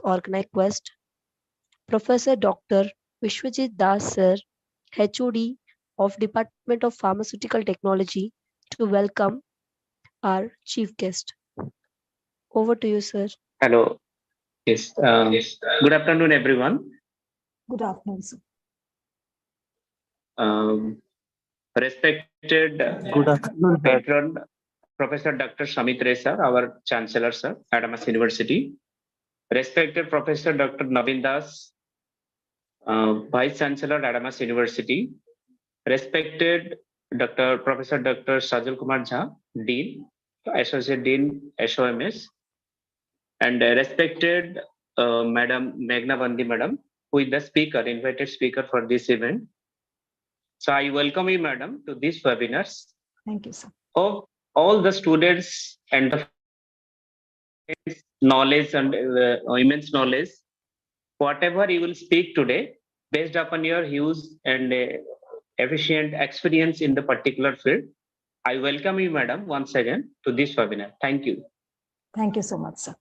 organize request Professor Dr. Vishwajit Das Sir, HOD of Department of Pharmaceutical Technology, to welcome our chief guest. Over to you, sir. Hello. Yes. Good afternoon, everyone. Good afternoon, sir. Respected Good afternoon, sir. patron, Professor Dr. Shamit Ray, sir, our Chancellor, sir, Adamas University. Respected Professor Dr. Navin Das, Vice Chancellor, Adamas University. Respected Professor Dr. Sajal Kumar Jha, Dean, Associate Dean, SOMS. And respected Madam Meghna Bandi, Madam, who is the speaker, invited speaker for this event. So I welcome you, Madam, to these webinars. Thank you, sir. Hope all the students and the knowledge and immense knowledge, whatever you will speak today, based upon your huge and efficient experience in the particular field. I welcome you, Madam, once again to this webinar. Thank you. Thank you so much, sir.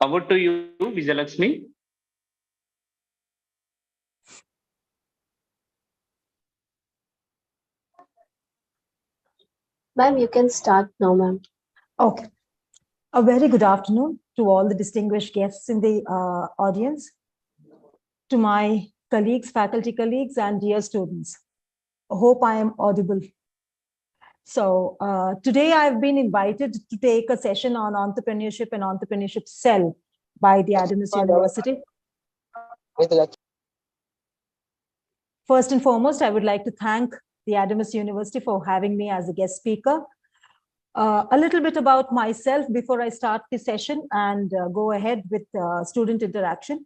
Over to you, Vijayalakshmi. Ma'am, you can start now, ma'am. Okay. A very good afternoon to all the distinguished guests in the audience, to my colleagues, faculty colleagues, and dear students. I hope I am audible. So today I've been invited to take a session on entrepreneurship and entrepreneurship cell by the Adamas University. First and foremost, I would like to thank the Adamas University for having me as a guest speaker. A little bit about myself before I start the session and go ahead with student interaction.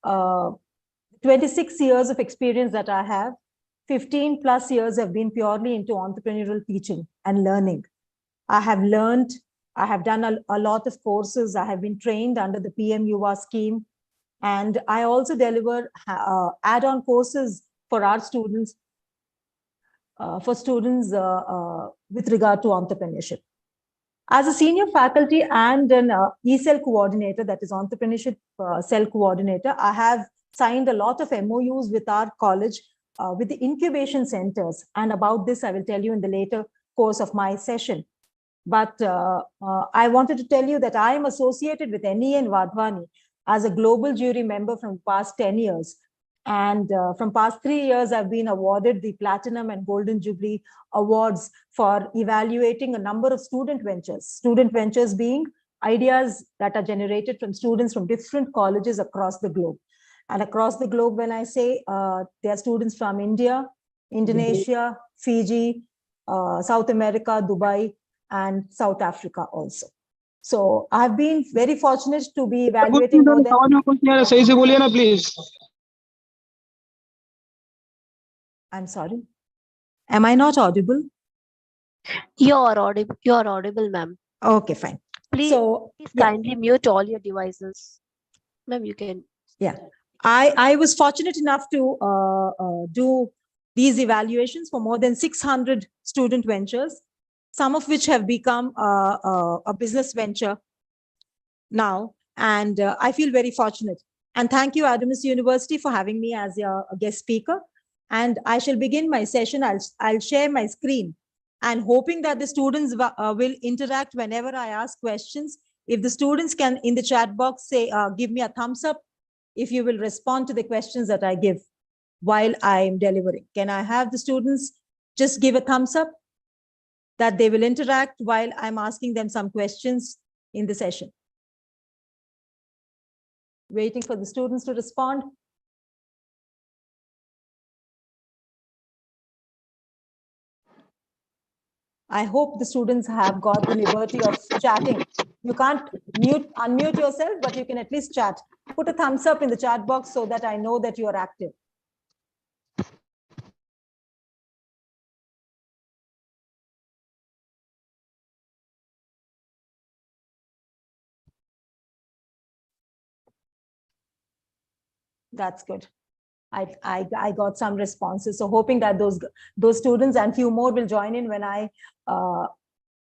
26 years of experience that I have, 15 plus years have been purely into entrepreneurial teaching and learning. I have learned, I have done a lot of courses, I have been trained under the PM Yuva scheme, and I also deliver add-on courses for our students, with regard to entrepreneurship. As a senior faculty and an E-Cell coordinator, that is entrepreneurship cell coordinator, I have signed a lot of MOUs with our college, with the incubation centers. And about this, I will tell you in the later course of my session. But I wanted to tell you that I am associated with NEN Vadhwani as a global jury member from the past 10 years. And from past 3 years, I've been awarded the Platinum and Golden Jubilee Awards for evaluating a number of student ventures being ideas that are generated from students from different colleges across the globe. And across the globe, when I say there are students from India, Indonesia, Fiji, South America, Dubai, and South Africa also. So I've been very fortunate to be evaluating more than... please. I'm sorry. Am I not audible? You're audible, ma'am. Okay, fine. Please kindly mute all your devices. Ma'am, you can. Yeah. I was fortunate enough to do these evaluations for more than 600 student ventures, some of which have become a business venture now. And I feel very fortunate. And thank you, Adamas University, for having me as a guest speaker. And I shall begin my session. I'll share my screen and hoping that the students will interact whenever I ask questions. If the students can, in the chat box, say, give me a thumbs up if you will respond to the questions that I give while I'm delivering. Can I have the students just give a thumbs up that they will interact while I'm asking them some questions in the session? Waiting for the students to respond. I hope the students have got the liberty of chatting. You can't unmute yourself, but you can at least chat. Put a thumbs up in the chat box so that I know that you are active. That's good. I got some responses. So hoping that those students and few more will join in when I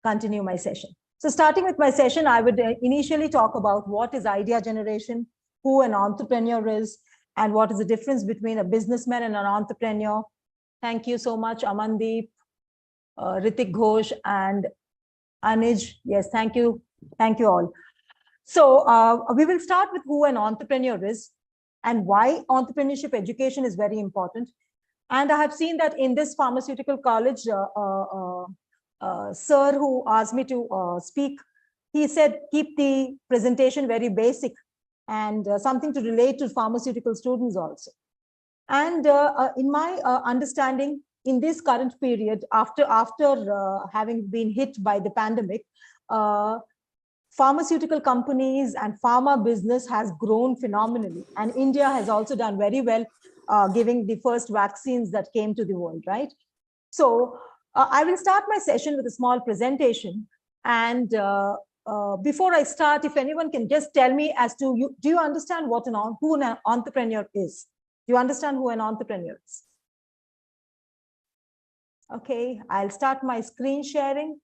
continue my session. So starting with my session, I would initially talk about what is idea generation, who an entrepreneur is, and what is the difference between a businessman and an entrepreneur. Thank you so much, Amandeep, Ritik Ghosh, and Anuj. Yes, thank you. Thank you all. So we will start with who an entrepreneur is and why entrepreneurship education is very important. And I have seen that in this pharmaceutical college, sir who asked me to speak, he said, keep the presentation very basic and something to relate to pharmaceutical students also. And in my understanding, in this current period, after having been hit by the pandemic, pharmaceutical companies and pharma business has grown phenomenally. And India has also done very well, giving the first vaccines that came to the world, right? So I will start my session with a small presentation. And before I start, if anyone can just tell me as to, do you understand who an entrepreneur is? Do you understand who an entrepreneur is? Okay, I'll start my screen sharing.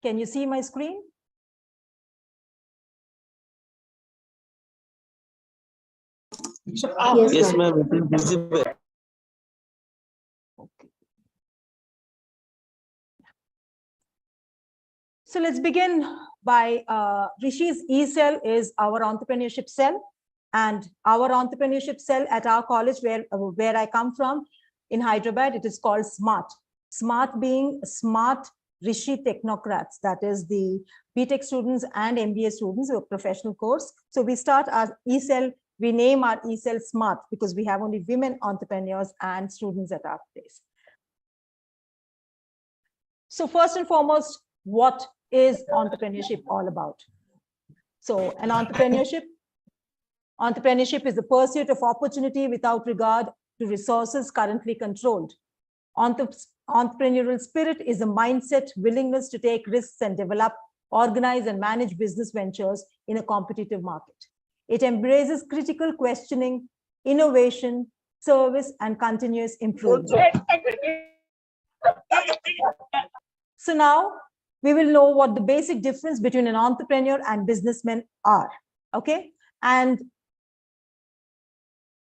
Can you see my screen? Yes, ma'am. It is visible. Okay. So let's begin by Rishi's e-cell is our entrepreneurship cell, and our entrepreneurship cell at our college where I come from in Hyderabad, it is called SMART. SMART being Smart Rishi Technocrats, that is the BTech students and MBA students who are professional course. So we start our e-cell, we name our e-cell SMART because we have only women entrepreneurs and students at our place. So first and foremost, what is entrepreneurship all about? So an entrepreneurship is the pursuit of opportunity without regard to resources currently controlled. Entrepreneurial spirit is a mindset, willingness to take risks and develop, organize, and manage business ventures in a competitive market. It embraces critical questioning, innovation, service, and continuous improvement. So now we will know what the basic difference between an entrepreneur and businessman are. Okay, and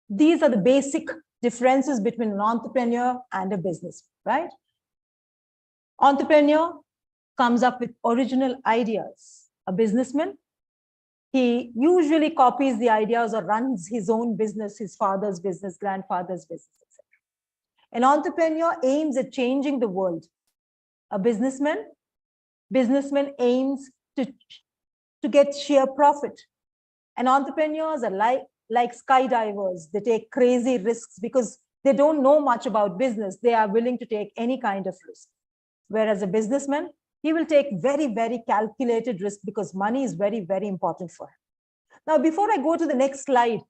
these are the basic differences between an entrepreneur and a business, right? Entrepreneur comes up with original ideas. A businessman, he usually copies the ideas or runs his own business, his father's business, grandfather's business, etc. An entrepreneur aims at changing the world. A businessman aims to get sheer profit. And entrepreneurs are like skydivers. They take crazy risks because they don't know much about business. They are willing to take any kind of risk. Whereas a businessman, he will take very, very calculated risk because money is very, very important for him. Now, before I go to the next slide,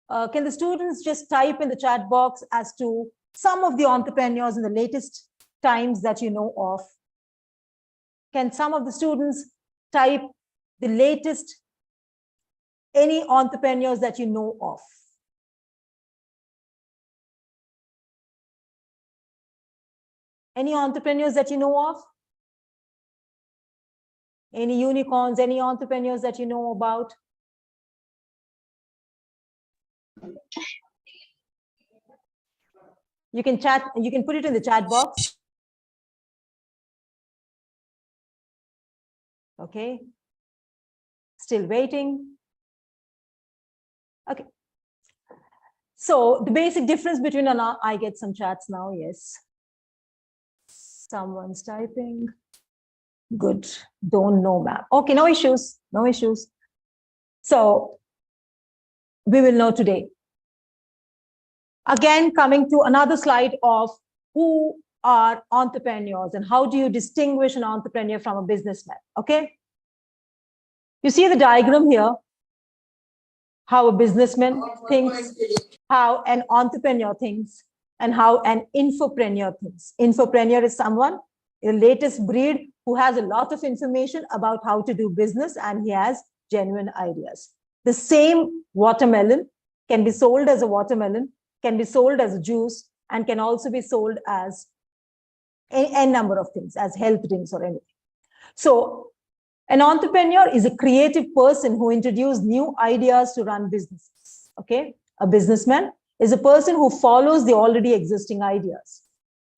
can the students just type in the chat box as to some of the entrepreneurs in the latest times that you know of? Can some of the students type the latest, any entrepreneurs that you know of? Any entrepreneurs that you know of? Any unicorns, any entrepreneurs that you know about? You can chat, you can put it in the chat box. Okay. Still waiting. Okay. So the basic difference between I get some chats now, yes. Someone's typing. Good. Don't know, ma'am. Okay, no issues. No issues. So we will know today. Again, coming to another slide of who are entrepreneurs and how do you distinguish an entrepreneur from a businessman, okay? You see the diagram here. how a businessman thinks, how an entrepreneur thinks, and how an infopreneur thinks. Infopreneur is someone, the latest breed, who has a lot of information about how to do business, and he has genuine ideas. The same watermelon can be sold as a watermelon, can be sold as a juice, and can also be sold as a number of things, as health drinks or anything. So an entrepreneur is a creative person who introduces new ideas to run businesses. Okay, a businessman is a person who follows the already existing ideas.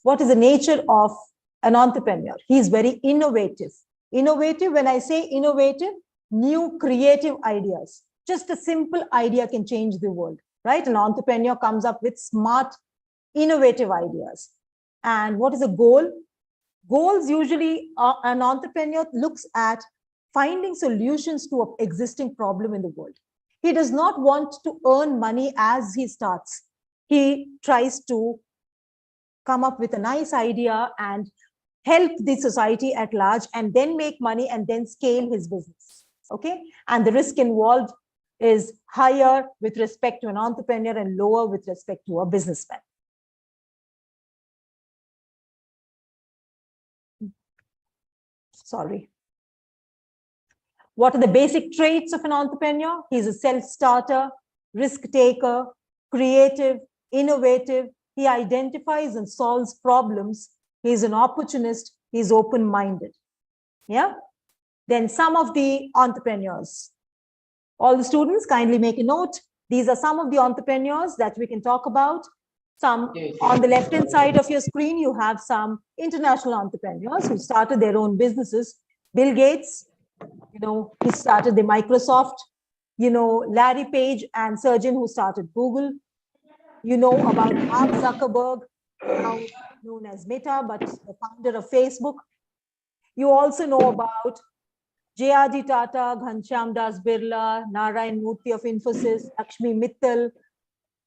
What is the nature of an entrepreneur? He is very innovative. Innovative, when I say innovative, new creative ideas. Just a simple idea can change the world, right? An entrepreneur comes up with smart, innovative ideas. And what is a goal? Goals usually, an entrepreneur looks at finding solutions to an existing problem in the world. He does not want to earn money as he starts. He tries to come up with a nice idea and help the society at large, and then make money and then scale his business. Okay, and the risk involved is higher with respect to an entrepreneur and lower with respect to a businessman. Sorry. What are the basic traits of an entrepreneur? He's a self-starter, risk-taker, creative, innovative. He identifies and solves problems. He's an opportunist. He's open-minded. Yeah. Then some of the entrepreneurs. All the students, kindly make a note. These are some of the entrepreneurs that we can talk about. Some on the left-hand side of your screen, you have some international entrepreneurs who started their own businesses. Bill Gates, he started the Microsoft. Larry Page and Sergey, who started Google. About Mark Zuckerberg, now known as Meta, but the founder of Facebook. You also know about J.R.D. Tata, Ghanshyam Das Birla, Narayan Murthy of Infosys, Lakshmi Mittal,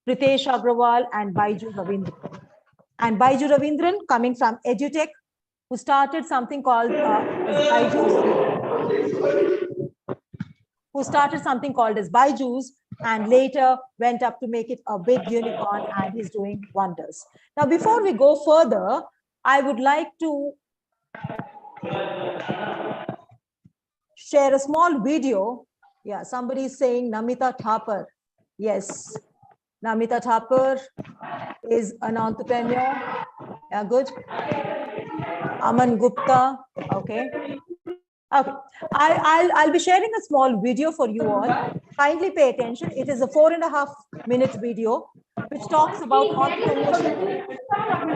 Pritesh Agrawal, and Baiju Ravindran. And Baiju Ravindran, coming from EduTech, who started something called as Baiju's, and later went up to make it a big unicorn, and he's doing wonders. Now, before we go further, I would like to share a small video. Yeah, somebody is saying Namita Thapar. Yes, Namita Thapar is an entrepreneur. Yeah, good. Aman Gupta. Okay. Okay. I'll be sharing a small video for you all. Kindly pay attention. It is a 4.5-minute video which talks about entrepreneurship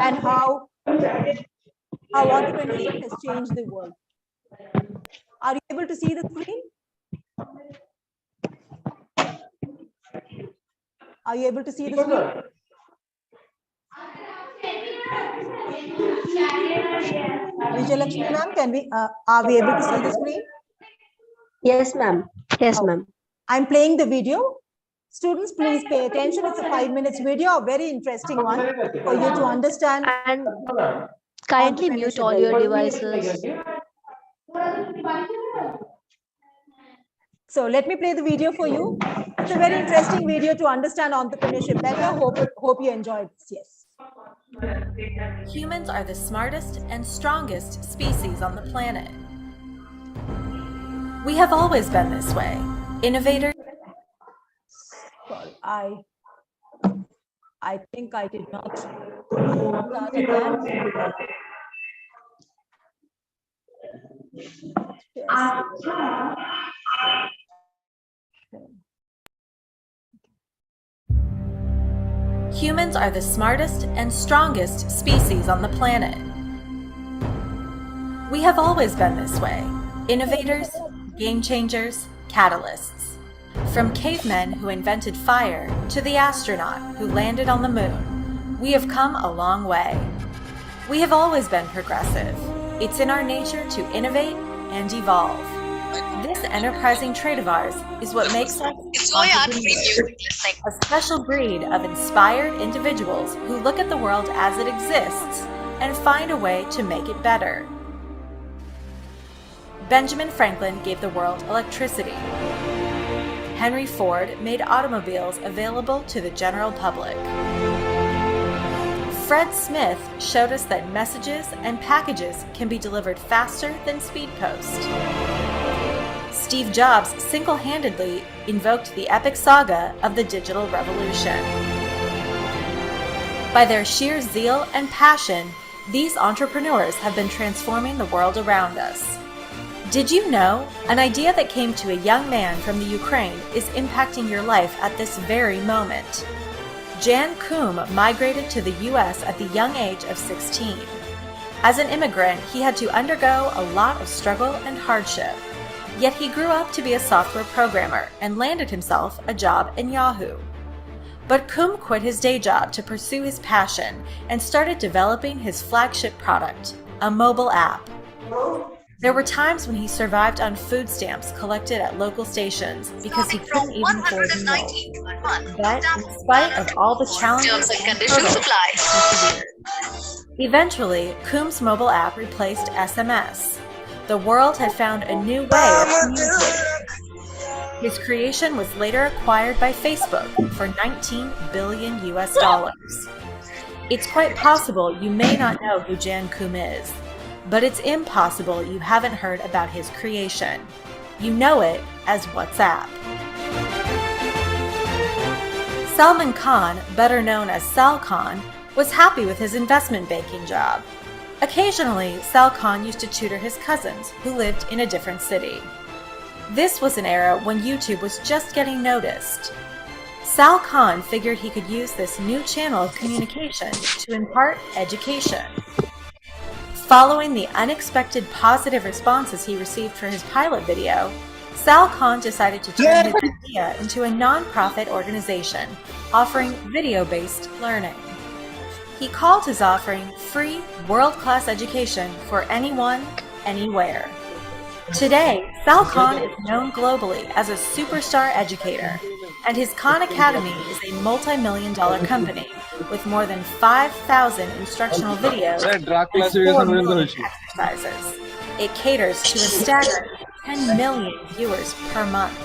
and how entrepreneurship has changed the world. Are you able to see the screen? Are you able to see the screen? Vijayalakshmi ma'am, are we able to see the screen? Yes, ma'am. Yes, ma'am. I'm playing the video. Students, please pay attention. It's a 5 minutes video, a very interesting one for you to understand. And kindly mute all your devices. So let me play the video for you. It's a very interesting video to understand entrepreneurship better. Hope you enjoyed this. Yes. Humans are the smartest and strongest species on the planet. We have always been this way. Innovators. Sorry, I think I did not start again. Humans are the smartest and strongest species on the planet. We have always been this way. Innovators, game changers, catalysts. From cavemen who invented fire to the astronaut who landed on the moon, we have come a long way. We have always been progressive. It's in our nature to innovate and evolve. This enterprising trait of ours is what makes us entrepreneurs, a special breed of inspired individuals who look at the world as it exists and find a way to make it better. Benjamin Franklin gave the world electricity. Henry Ford made automobiles available to the general public. Fred Smith showed us that messages and packages can be delivered faster than speed post. Steve Jobs single-handedly invoked the epic saga of the digital revolution. By their sheer zeal and passion, these entrepreneurs have been transforming the world around us. Did you know an idea that came to a young man from the Ukraine is impacting your life at this very moment? Jan Koum migrated to the US at the young age of 16. As an immigrant, he had to undergo a lot of struggle and hardship. Yet he grew up to be a software programmer and landed himself a job in Yahoo. But Koum quit his day job to pursue his passion and started developing his flagship product, a mobile app. There were times when he survived on food stamps collected at local stations because he couldn't even afford meals. But in spite of all the challenges and hurdles, he persevered. Eventually, Koum's mobile app replaced SMS. The world had found a new way of communicating. His creation was later acquired by Facebook for $19 billion. It's quite possible you may not know who Jan Koum is, but it's impossible you haven't heard about his creation. You know it as WhatsApp. Salman Khan, better known as Sal Khan, was happy with his investment banking job. Occasionally, Sal Khan used to tutor his cousins who lived in a different city. This was an era when YouTube was just getting noticed. Sal Khan figured he could use this new channel of communication to impart education. Following the unexpected positive responses he received for his pilot video, Sal Khan decided to turn his idea into a non-profit organization offering video-based learning. He called his offering free, world-class education for anyone, anywhere. Today, Sal Khan is known globally as a superstar educator, and his Khan Academy is a multi-million-dollar company with more than 5,000 instructional videos and 4 million exercises. It caters to a staggering 10 million viewers per month.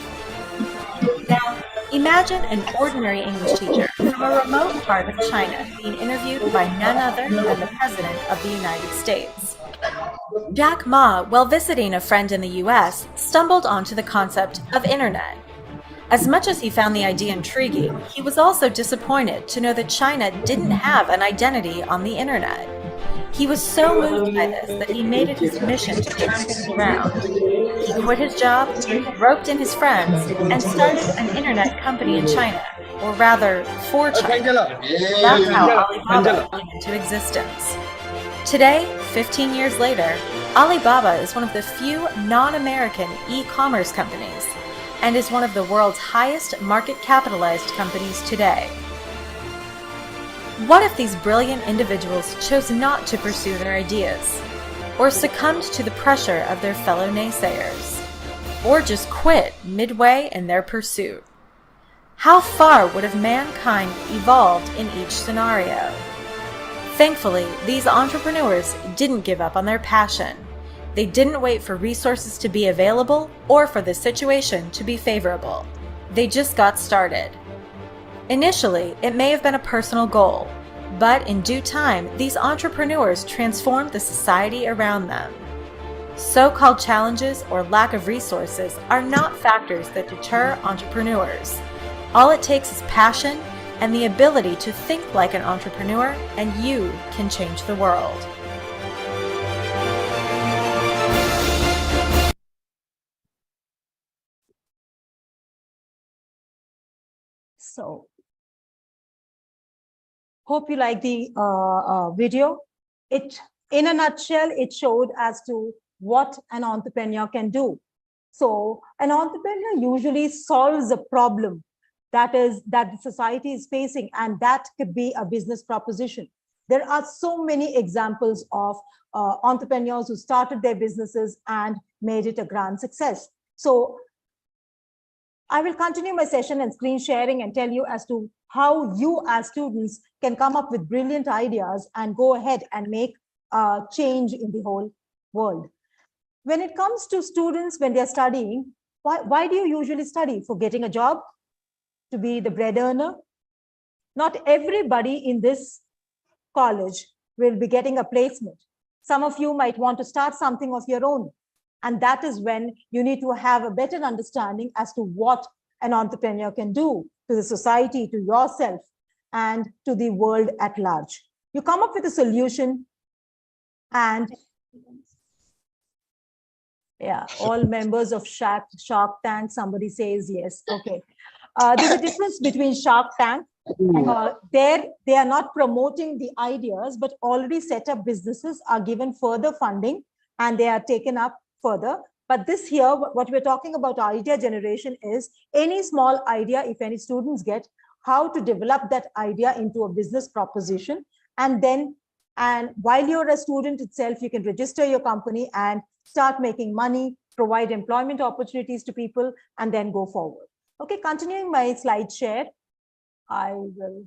Now, imagine an ordinary English teacher from a remote part of China being interviewed by none other than the President of the United States. Jack Ma, while visiting a friend in the US, stumbled onto the concept of internet. As much as he found the idea intriguing, he was also disappointed to know that China didn't have an identity on the internet. He was so moved by this that he made it his mission to turn things around. He quit his job, roped in his friends, and started an internet company in China, or rather, for China. That's how Alibaba came into existence. Today, 15 years later, Alibaba is one of the few non-American e-commerce companies and is one of the world's highest market-capitalized companies today. What if these brilliant individuals chose not to pursue their ideas, or succumbed to the pressure of their fellow naysayers, or just quit midway in their pursuit? How far would have mankind evolved in each scenario? Thankfully, these entrepreneurs didn't give up on their passion. They didn't wait for resources to be available or for the situation to be favorable. They just got started. Initially, it may have been a personal goal, but in due time, these entrepreneurs transformed the society around them. So-called challenges or lack of resources are not factors that deter entrepreneurs. All it takes is passion and the ability to think like an entrepreneur, and you can change the world. So, hope you like the video. In a nutshell, it showed as to what an entrepreneur can do. So, an entrepreneur usually solves a problem that the society is facing, and that could be a business proposition. There are so many examples of entrepreneurs who started their businesses and made it a grand success. So I will continue my session and screen sharing and tell you as to how you as students can come up with brilliant ideas and go ahead and make a change in the whole world. When it comes to students, when they're studying, Why do you usually study? For getting a job? To be the bread earner? Not everybody in this college will be getting a placement. Some of you might want to start something of your own. And that is when you need to have a better understanding as to what an entrepreneur can do to the society, to yourself, and to the world at large. You come up with a solution, and yeah, all members of Shark Tank, somebody says yes. Okay. There's a difference between Shark Tank. They are not promoting the ideas, but already set up businesses are given further funding and they are taken up further. But this here, what we're talking about idea generation is any small idea, if any students get, how to develop that idea into a business proposition. And while you're a student itself, you can register your company and start making money, provide employment opportunities to people, and then go forward. Okay, continuing my slide share, I will.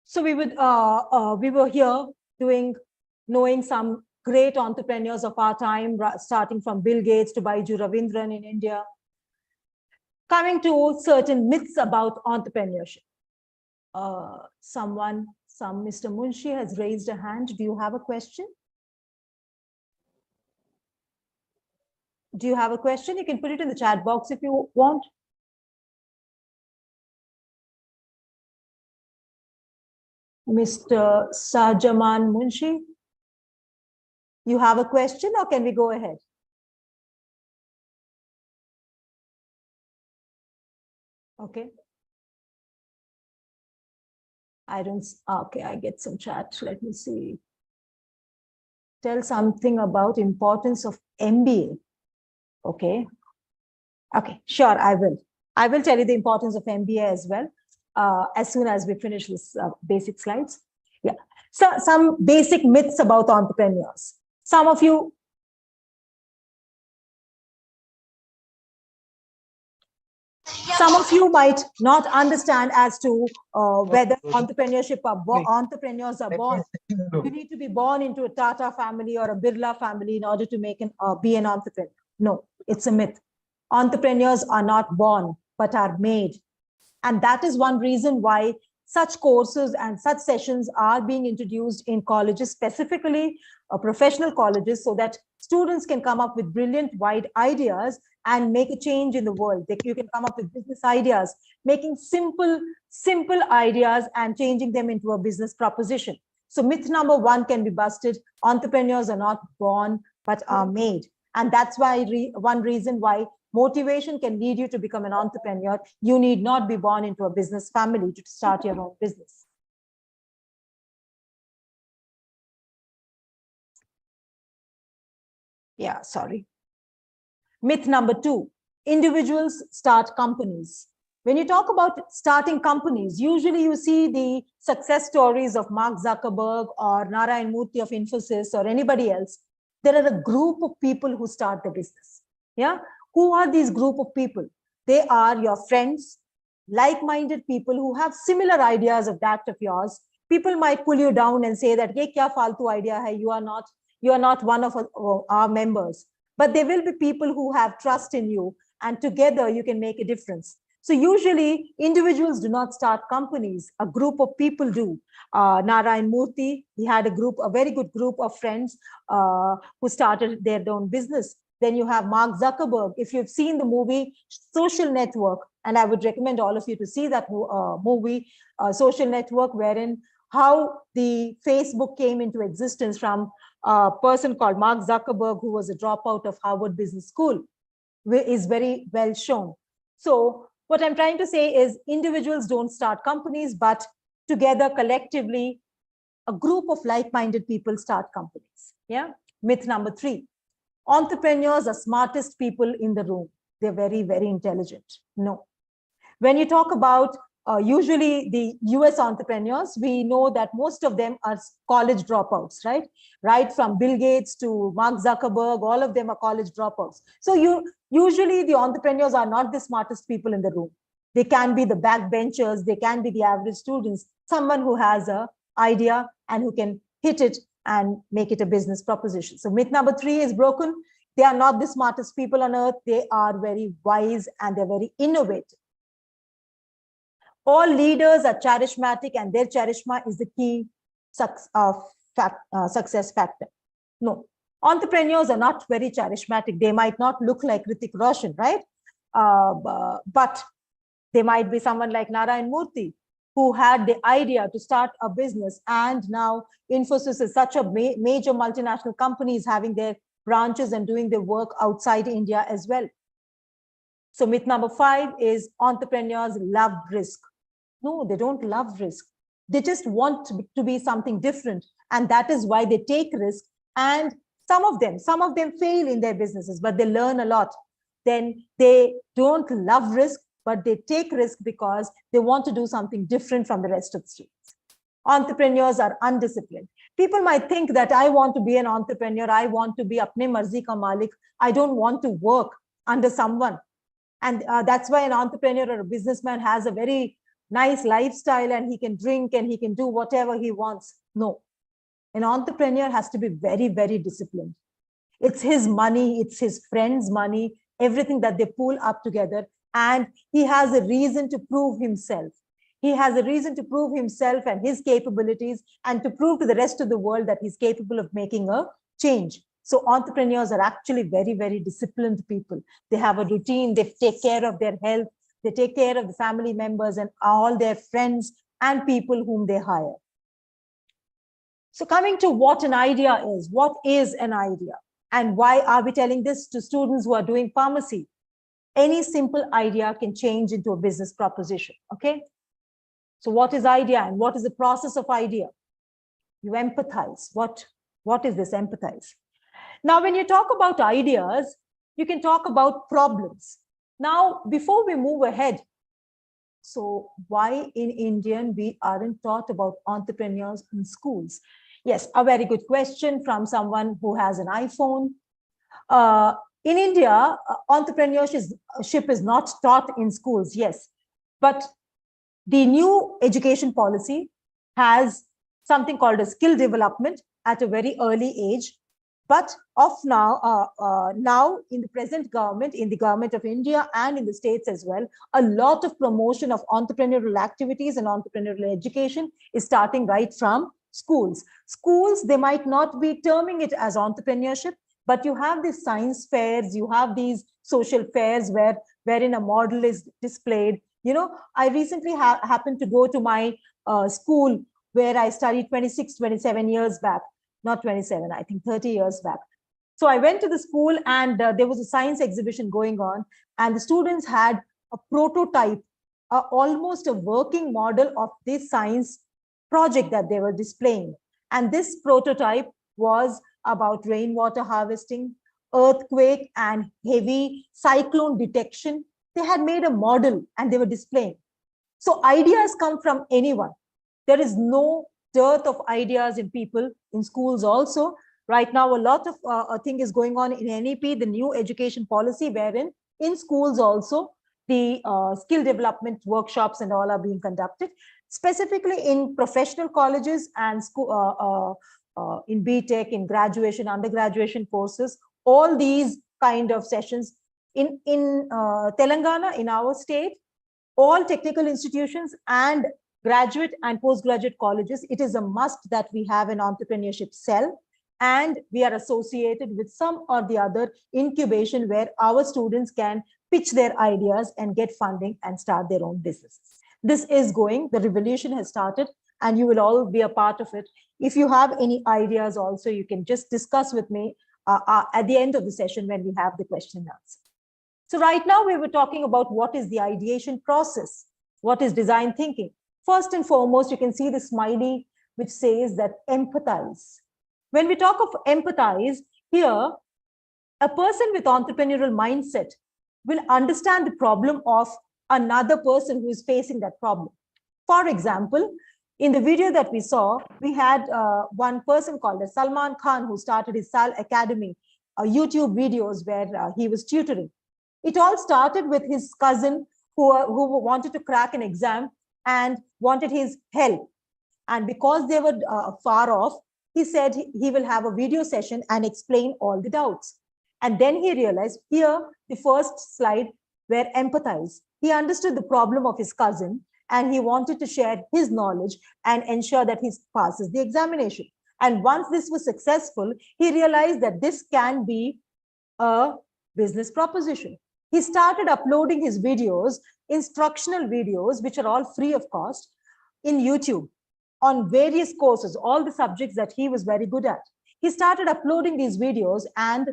So we were here knowing some great entrepreneurs of our time, starting from Bill Gates to Baiju Ravindran in India, coming to certain myths about entrepreneurship. Some Mr. Munshi has raised a hand. Do you have a question? Do you have a question? You can put it in the chat box if you want. Mr. Sajaman Munshi, you have a question, or can we go ahead? Okay. Okay, I get some chat. Let me see. Tell something about importance of MBA. Okay. Okay, sure, I will. I will tell you the importance of MBA as well, as soon as we finish this basic slides. Yeah. So some basic myths about entrepreneurs. Some of you might not understand as to whether entrepreneurs are born. You need to be born into a Tata family or a Birla family in order to be an entrepreneur. No, it's a myth. Entrepreneurs are not born, but are made. And that is one reason why such courses and such sessions are being introduced in colleges, specifically professional colleges, so that students can come up with brilliant, wide ideas and make a change in the world. You can come up with business ideas, making simple ideas and changing them into a business proposition. So myth number one can be busted. Entrepreneurs are not born, but are made. And that's why one reason why motivation can lead you to become an entrepreneur. You need not be born into a business family to start your own business. Yeah, sorry. Myth number two, individuals start companies. When you talk about starting companies, usually you see the success stories of Mark Zuckerberg or Narayan Murthy of Infosys or anybody else. There are a group of people who start the business. Yeah. Who are these group of people? They are your friends, like-minded people who have similar ideas of that of yours. People might pull you down and say that, "Ye kya faltu idea hai? You are not one of our members." But there will be people who have trust in you, and together you can make a difference. So usually individuals do not start companies. A group of people do. Narayan Murthy, he had a very good group of friends who started their own business. Then you have Mark Zuckerberg. If you've seen the movie Social Network, and I would recommend all of you to see that movie, Social Network, wherein how the Facebook came into existence from a person called Mark Zuckerberg, who was a dropout of Harvard Business School, is very well shown. So what I'm trying to say is individuals don't start companies, but together collectively, a group of like-minded people start companies. Yeah. Myth number three, entrepreneurs are smartest people in the room. They're very, very intelligent. No. When you talk about usually the US entrepreneurs, we know that most of them are college dropouts, right? Right from Bill Gates to Mark Zuckerberg, all of them are college dropouts. So usually the entrepreneurs are not the smartest people in the room. They can be the backbenchers, they can be the average students, someone who has an idea and who can hit it and make it a business proposition. So myth number 3 is broken. They are not the smartest people on earth. They are very wise and they're very innovative. All leaders are charismatic and their charisma is the key success factor. No, entrepreneurs are not very charismatic. They might not look like Hrithik Roshan, right? But they might be someone like Narayan Murthy, who had the idea to start a business, and now Infosys is such a major multinational company, is having their branches and doing their work outside India as well. So myth number 5 is entrepreneurs love risk. No, they don't love risk. They just want to be something different. And that is why they take risk. And some of them fail in their businesses, but they learn a lot. Then they don't love risk, but they take risk because they want to do something different from the rest of the students. Entrepreneurs are undisciplined. People might think that I want to be an entrepreneur. I want to be apne marzi ka malik. I don't want to work under someone. And that's why an entrepreneur or a businessman has a very nice lifestyle and he can drink and he can do whatever he wants. No, an entrepreneur has to be very, very disciplined. It's his money, it's his friends' money, everything that they pull up together. And he has a reason to prove himself. He has a reason to prove himself and his capabilities and to prove to the rest of the world that he's capable of making a change. So entrepreneurs are actually very, very disciplined people. They have a routine, they take care of their health, they take care of the family members and all their friends and people whom they hire. So coming to what an idea is, what is an idea? And why are we telling this to students who are doing pharmacy? Any simple idea can change into a business proposition, okay? So what is idea and what is the process of idea? You empathize. What is this empathize? Now, when you talk about ideas, you can talk about problems. Now, before we move ahead, so why in Indian we aren't taught about entrepreneurs in schools? Yes, a very good question from someone who has an iPhone. In India, entrepreneurship is not taught in schools, yes, but the new education policy has something called a skill development at a very early age. But now in the present government, in the government of India and in the states as well, a lot of promotion of entrepreneurial activities and entrepreneurial education is starting right from schools. Schools, they might not be terming it as entrepreneurship, but you have these science fairs, you have these social fairs wherein a model is displayed. You know, I recently happened to go to my school where I studied 26, 27 years back. Not 27, I think 30 years back. So I went to the school and there was a science exhibition going on and the students had a prototype, almost a working model of this science project that they were displaying. And this prototype was about rainwater harvesting, earthquake and heavy cyclone detection. They had made a model and they were displaying. So ideas come from anyone. There is no dearth of ideas in people in schools also. Right now, a lot of thing is going on in NEP, the new education policy, wherein in schools also, the skill development workshops and all are being conducted, specifically in professional colleges and school, in BTech, in graduation, undergraduation courses, all these kind of sessions. In Telangana, in our state, all technical institutions and graduate and postgraduate colleges, it is a must that we have an entrepreneurship cell, and we are associated with some or the other incubation where our students can pitch their ideas and get funding and start their own businesses. This is going, the revolution has started, and you will all be a part of it. If you have any ideas also, you can just discuss with me at the end of the session when we have the question and answer. So right now we were talking about what is the ideation process, what is design thinking. First and foremost, you can see the smiley which says that empathize. When we talk of empathize, here, a person with entrepreneurial mindset will understand the problem of another person who is facing that problem. For example, in the video that we saw, we had one person called as Salman Khan who started his Sal Academy, YouTube videos where he was tutoring. It all started with his cousin who wanted to crack an exam and wanted his help. And because they were far off, he said he will have a video session and explain all the doubts. And then he realized here, the first slide were empathize. He understood the problem of his cousin and he wanted to share his knowledge and ensure that he passes the examination. And once this was successful, he realized that this can be a business proposition. He started uploading his videos, instructional videos, which are all free of cost, in YouTube on various courses, all the subjects that he was very good at. He started uploading these videos, and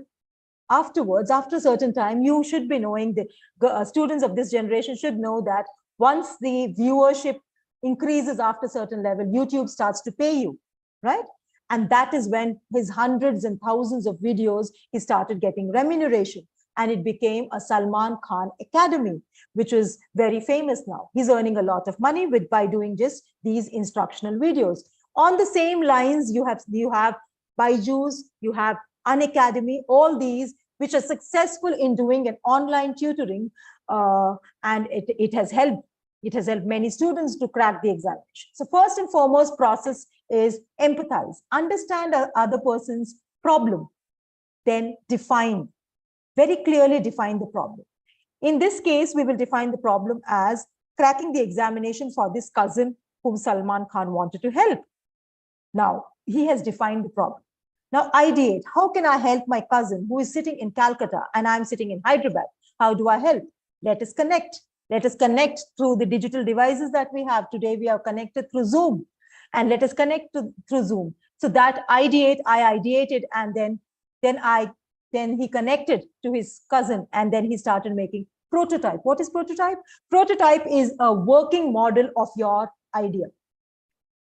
afterwards, after a certain time, you should be knowing, the students of this generation should know that once the viewership increases after a certain level, YouTube starts to pay you, right? And that is when his hundreds and thousands of videos, he started getting remuneration. And it became a Salman Khan Academy, which is very famous now. He's earning a lot of money by doing just these instructional videos. On the same lines, you have Byju's, you have Unacademy, all these which are successful in doing an online tutoring, and it has helped. It has helped many students to crack the examination. So first and foremost process is empathize, understand the other person's problem, then very clearly define the problem. In this case, we will define the problem as cracking the examination for this cousin whom Salman Khan wanted to help. Now, he has defined the problem. Now, ideate. How can I help my cousin who is sitting in Calcutta and I'm sitting in Hyderabad? How do I help? Let us connect. Let us connect through the digital devices that we have. Today, we are connected through Zoom. And let us connect through Zoom. So that I ideated, and then he connected to his cousin, and then he started making prototype. What is prototype? Prototype is a working model of your idea.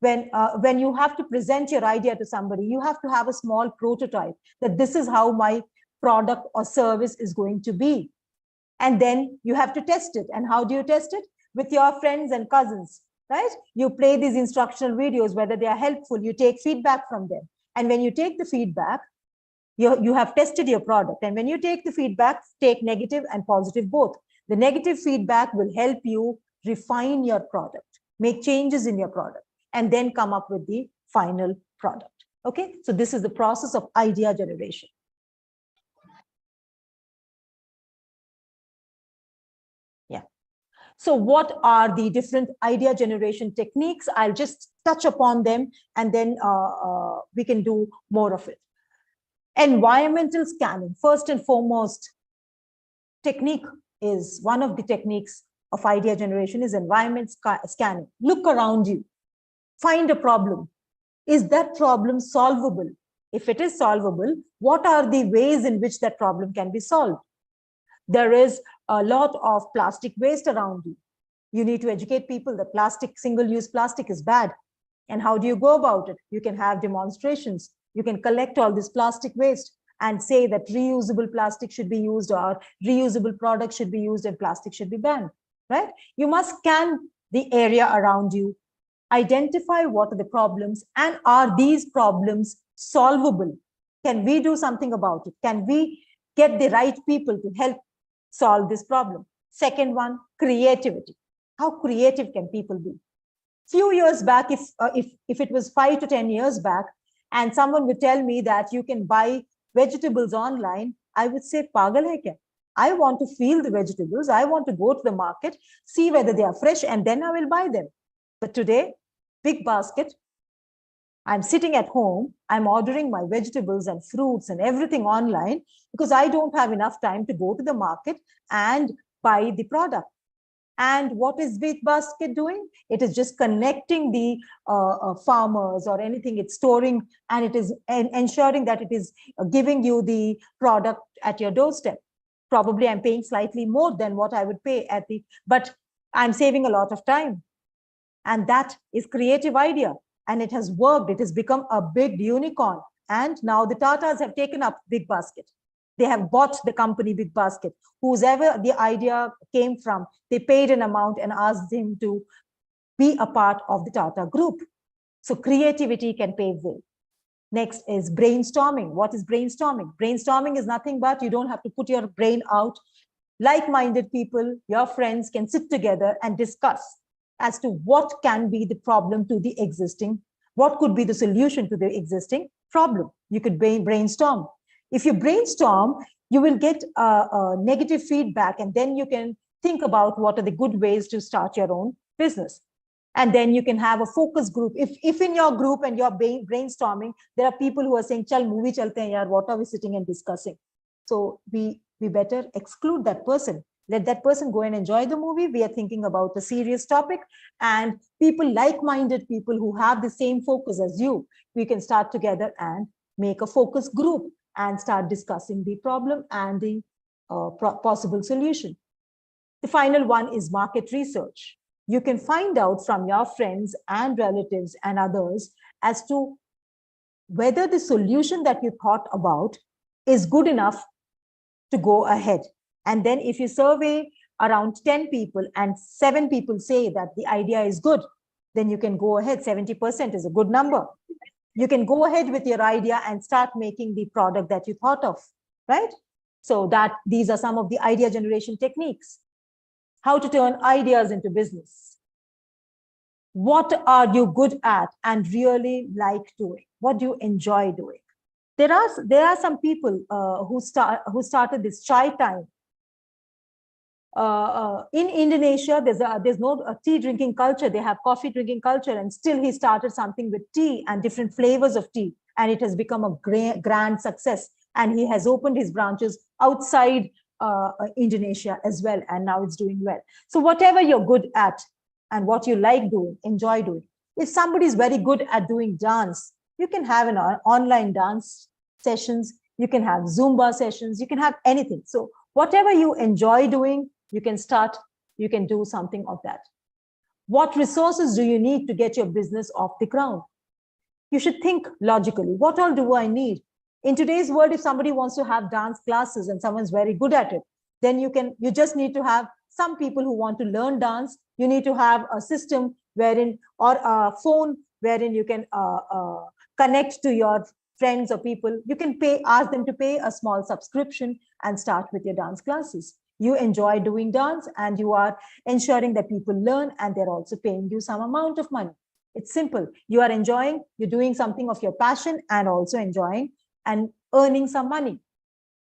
When you have to present your idea to somebody, you have to have a small prototype that this is how my product or service is going to be. And then you have to test it. And how do you test it? With your friends and cousins, right? You play these instructional videos, whether they are helpful, you take feedback from them. And when you take the feedback, you have tested your product. And when you take the feedback, take negative and positive both. The negative feedback will help you refine your product, make changes in your product, and then come up with the final product. Okay, so this is the process of idea generation. Yeah. So what are the different idea generation techniques? I'll just touch upon them, and then we can do more of it. Environmental scanning, first and foremost technique, is one of the techniques of idea generation is environment scanning. Look around you, find a problem. Is that problem solvable? If it is solvable, what are the ways in which that problem can be solved? There is a lot of plastic waste around you. You need to educate people that plastic, single-use plastic is bad. And how do you go about it? You can have demonstrations. You can collect all this plastic waste and say that reusable plastic should be used, or reusable products should be used, and plastic should be banned, right? You must scan the area around you, identify what are the problems, and are these problems solvable? Can we do something about it? Can we get the right people to help solve this problem? Second one, creativity. How creative can people be? Few years back, if it was 5 to 10 years back, and someone would tell me that you can buy vegetables online, I would say, pagal hai kya? I want to feel the vegetables. I want to go to the market, see whether they are fresh, and then I will buy them. But today, big basket, I'm sitting at home, I'm ordering my vegetables and fruits and everything online because I don't have enough time to go to the market and buy the product. And what is Big Basket doing? It is just connecting the farmers or anything it's storing, and it is ensuring that it is giving you the product at your doorstep. Probably I'm paying slightly more than what I would pay but I'm saving a lot of time. And that is creative idea. And it has worked. It has become a big unicorn. And now the Tatas have taken up Big Basket. They have bought the company Big Basket. Whoever the idea came from, they paid an amount and asked him to be a part of the Tata group. So creativity can pave way. Next is brainstorming. What is brainstorming? Brainstorming is nothing but you don't have to put your brain out. like-minded people, your friends can sit together and discuss as to what can be the problem to the existing, what could be the solution to the existing problem. You could brainstorm. If you brainstorm, you will get negative feedback, and then you can think about what are the good ways to start your own business. And then you can have a focus group. If in your group and you're brainstorming, there are people who are saying, chal movie chalte hain yaar, what are we sitting and discussing? So we better exclude that person. Let that person go and enjoy the movie. We are thinking about a serious topic, and people, like-minded people who have the same focus as you, we can start together and make a focus group and start discussing the problem and the possible solution. The final one is market research. You can find out from your friends and relatives and others as to whether the solution that you thought about is good enough to go ahead. And then if you survey around 10 people and 7 people say that the idea is good, then you can go ahead. 70% is a good number. You can go ahead with your idea and start making the product that you thought of, right? So that these are some of the idea generation techniques. How to turn ideas into business. What are you good at and really like doing? What do you enjoy doing? There are some people who started this chai time. In Indonesia, there's no tea drinking culture. They have coffee drinking culture, and still he started something with tea and different flavors of tea, and it has become a grand success. And he has opened his branches outside Indonesia as well, and now it's doing well. So whatever you're good at and what you like doing, enjoy doing. If somebody is very good at doing dance, you can have an online dance sessions, you can have Zumba sessions, you can have anything. So whatever you enjoy doing, you can do something of that. What resources do you need to get your business off the ground? You should think logically. What all do I need? In today's world, if somebody wants to have dance classes and someone's very good at it, then you just need to have some people who want to learn dance. You need to have a system wherein, or a phone wherein you can connect to your friends or people. You can ask them to pay a small subscription and start with your dance classes. You enjoy doing dance and you are ensuring that people learn, and they're also paying you some amount of money. It's simple. You are enjoying, you're doing something of your passion and also enjoying and earning some money.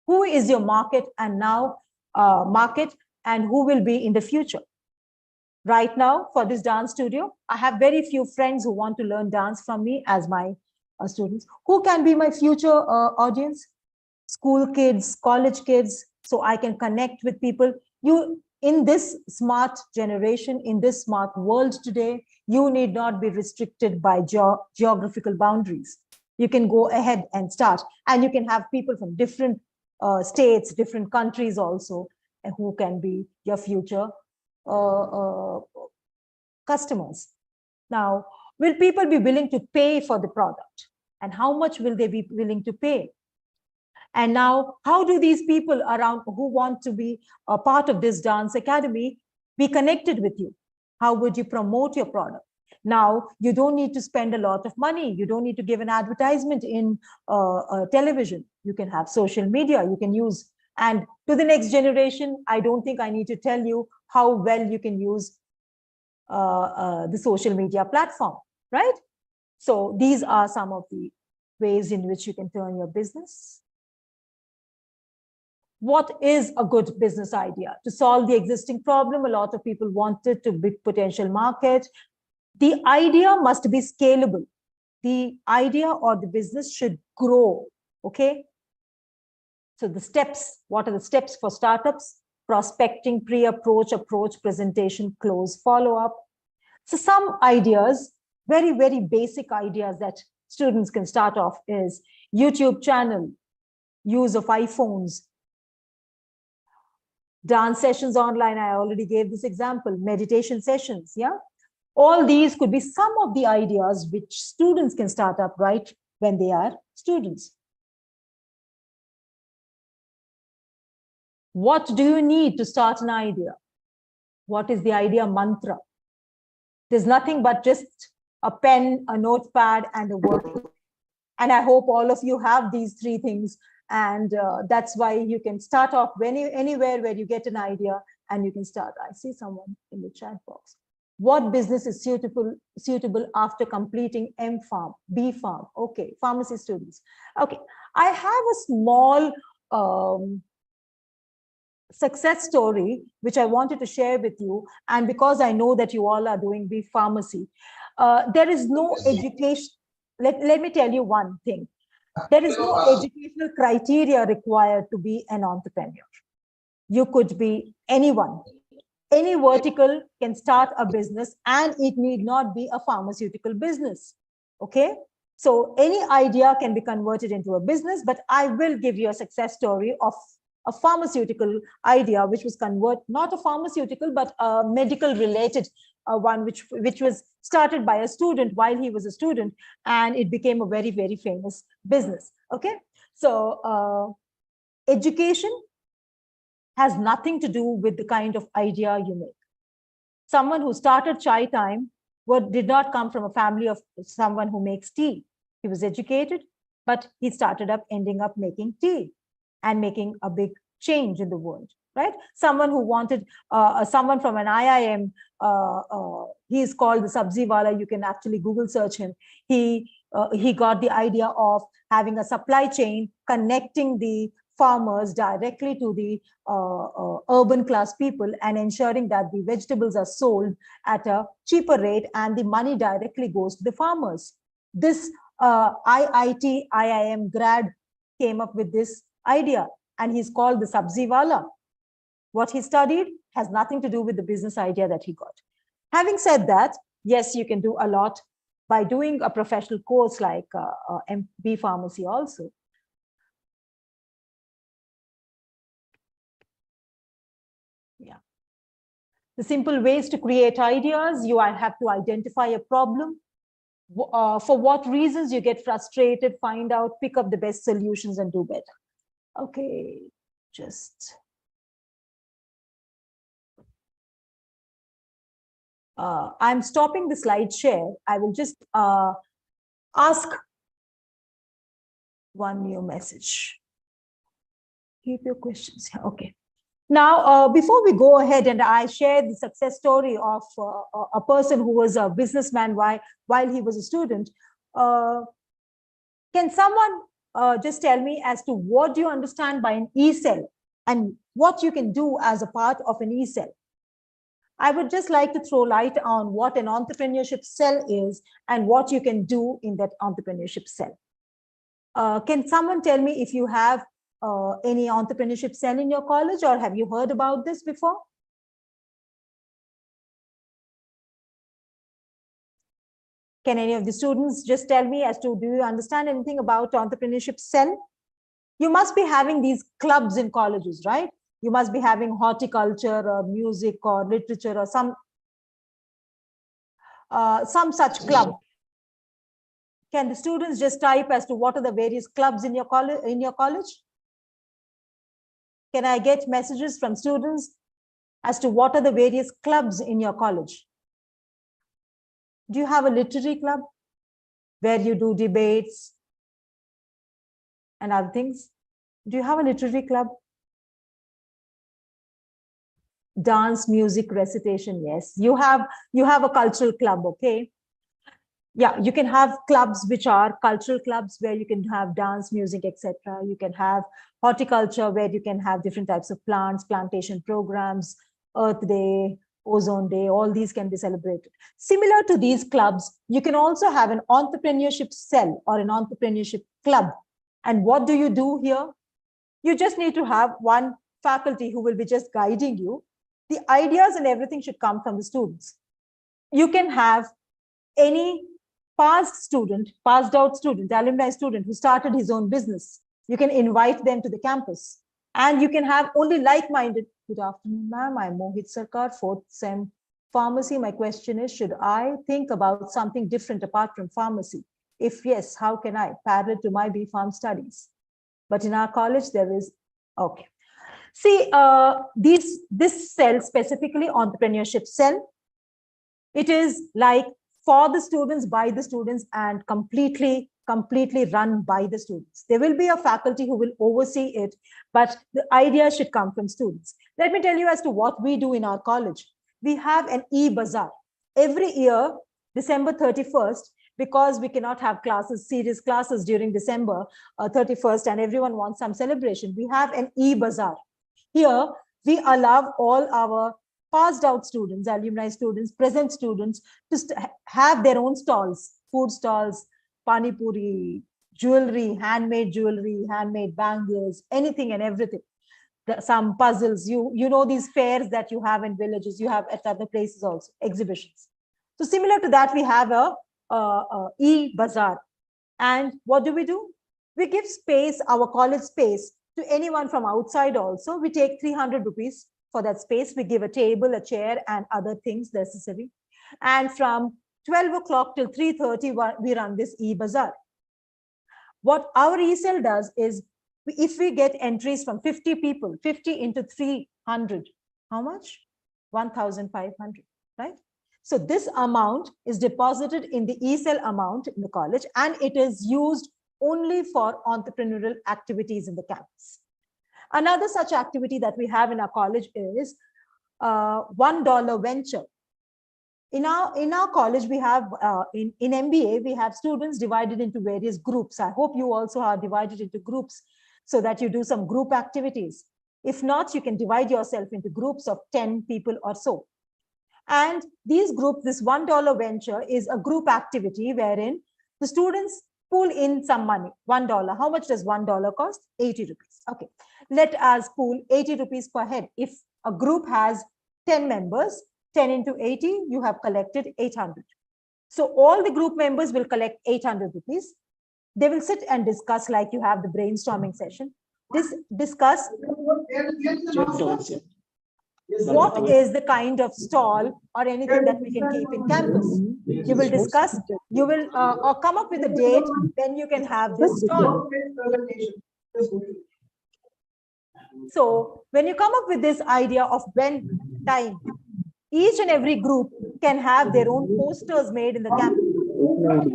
Who is your market and now and who will be in the future? Right now, for this dance studio, I have very few friends who want to learn dance from me as my students. Who can be my future audience? School kids, college kids, so I can connect with people. You, in this smart generation, in this smart world today, you need not be restricted by geographical boundaries. You can go ahead and start, and you can have people from different states, different countries also, who can be your future customers. Now, will people be willing to pay for the product? And how much will they be willing to pay? And now, how do these people around who want to be a part of this dance academy be connected with you? How would you promote your product? Now, you don't need to spend a lot of money. You don't need to give an advertisement in television. You can have social media. You can use, and to the next generation, I don't think I need to tell you how well you can use the social media platform, right? So these are some of the ways in which you can turn your business. What is a good business idea? To solve the existing problem, a lot of people wanted to big potential market. The idea must be scalable. The idea or the business should grow, okay? So the steps, what are the steps for startups? Prospecting, pre-approach, approach, presentation, close, follow-up. So some ideas, very, very basic ideas that students can start off is YouTube channel, use of iPhones, dance sessions online. I already gave this example, meditation sessions, yeah? All these could be some of the ideas which students can start up right when they are students. What do you need to start an idea? What is the idea mantra? There's nothing but just a pen, a notepad, and a workbook. And I hope all of you have these 3 things And that's why you can start off anywhere where you get an idea and you can start. I see someone in the chat box. What business is suitable after completing M Farm, B Farm? Okay, pharmacy students. Okay, I have a small success story which I wanted to share with you. And because I know that you all are doing B Pharmacy, there is no education. Let me tell you one thing. There is no educational criteria required to be an entrepreneur. You could be anyone. Any vertical can start a business, and it need not be a pharmaceutical business. Okay, so any idea can be converted into a business, but I will give you a success story of a pharmaceutical idea which was not a pharmaceutical but a medical related one, which was started by a student while he was a student, and it became a very, very famous business. Okay, so education has nothing to do with the kind of idea you make. Someone who started Chai Time did not come from a family of someone who makes tea. He was educated, but he ending up making tea and making a big change in the world, right? Someone who wanted, someone from an IIM, he is called the Sabzi Wala. You can actually Google search him. He got the idea of having a supply chain connecting the farmers directly to the urban class people and ensuring that the vegetables are sold at a cheaper rate and the money directly goes to the farmers. This IIT, IIM grad came up with this idea, and he's called the Sabzi Wala. What he studied has nothing to do with the business idea that he got. Having said that, yes, you can do a lot by doing a professional course like B Pharmacy also. Yeah. The simple ways to create ideas: you have to identify a problem. For what reasons you get frustrated, find out, pick up the best solutions and do better. Okay, just I'm stopping the slide share. I will just ask one new message. Keep your questions here. Okay. Now, before we go ahead and I share the success story of a person who was a businessman while he was a student, can someone just tell me as to what do you understand by an e-cell and what you can do as a part of an e-cell? I would just like to throw light on what an entrepreneurship cell is and what you can do in that entrepreneurship cell. Can someone tell me if you have any entrepreneurship cell in your college, or have you heard about this before? Can any of the students just tell me as to, do you understand anything about entrepreneurship cell? You must be having these clubs in colleges, right? You must be having horticulture or music or literature or some such club. Can the students just type as to what are the various clubs in your college? Can I get messages from students as to what are the various clubs in your college? Do you have a literary club where you do debates and other things? Do you have a literary club? Dance, music, recitation, yes. You have a cultural club, okay? Yeah, you can have clubs which are cultural clubs where you can have dance, music, etc. You can have horticulture where you can have different types of plants, plantation programs, Earth Day, Ozone Day, all these can be celebrated. Similar to these clubs, you can also have an entrepreneurship cell or an entrepreneurship club. And what do you do here? You just need to have one faculty who will be just guiding you. The ideas and everything should come from the students. You can have any passed out student, alumni student who started his own business. You can invite them to the campus, and you can have only like-minded. Good afternoon, ma'am. I'm Mohit Sarkar, 4th SEM pharmacy. My question is, should I think about something different apart from pharmacy? If yes, how can I? Parallel to my B.Pharm studies. But in our college, there is, okay. See, this cell, specifically entrepreneurship cell, it is like for the students, by the students, and completely completely run by the students. There will be a faculty who will oversee it, but the ideas should come from students. Let me tell you as to what we do in our college. We have an e-bazaar. Every year, December 31st, because we cannot have classes, serious classes during December 31st, and everyone wants some celebration, we have an e-bazaar. Here, we allow all our passed out students, alumni students, present students to have their own stalls, food stalls, pani puri, jewelry, handmade bangles, anything and everything. Some puzzles, you know these fairs that you have in villages, you have at other places also, exhibitions. So similar to that, we have a e-bazaar. And what do? We give space, our college space, to anyone from outside also. We take 300 rupees for that space. We give a table, a chair, and other things necessary. And from 12 o'clock till 3:30, we run this e-bazaar. What our e-cell does is, if we get entries from 50 people, 50 into 300, how much? 1,500, right? So this amount is deposited in the e-cell amount in the college, and it is used only for entrepreneurial activities in the campus. Another such activity that we have in our college is $1 venture. In our college, we have, in MBA, we have students divided into various groups. I hope you also are divided into groups so that you do some group activities. If not, you can divide yourself into groups of 10 people or so. And these groups, this $1 venture is a group activity wherein the students pool in some money, $1. How much does $1 cost? 80 rupees. Okay, let us pool 80 rupees per head. If a group has 10 members, 10 into 80, you have collected 800. So all the group members will collect 800 rupees. They will sit and discuss, like you have the brainstorming session. Discuss what is the kind of stall or anything that we can keep in campus. You will discuss, you will or come up with a date when you can have this stall. So when you come up with this idea of when time, each and every group can have their own posters made in the campus.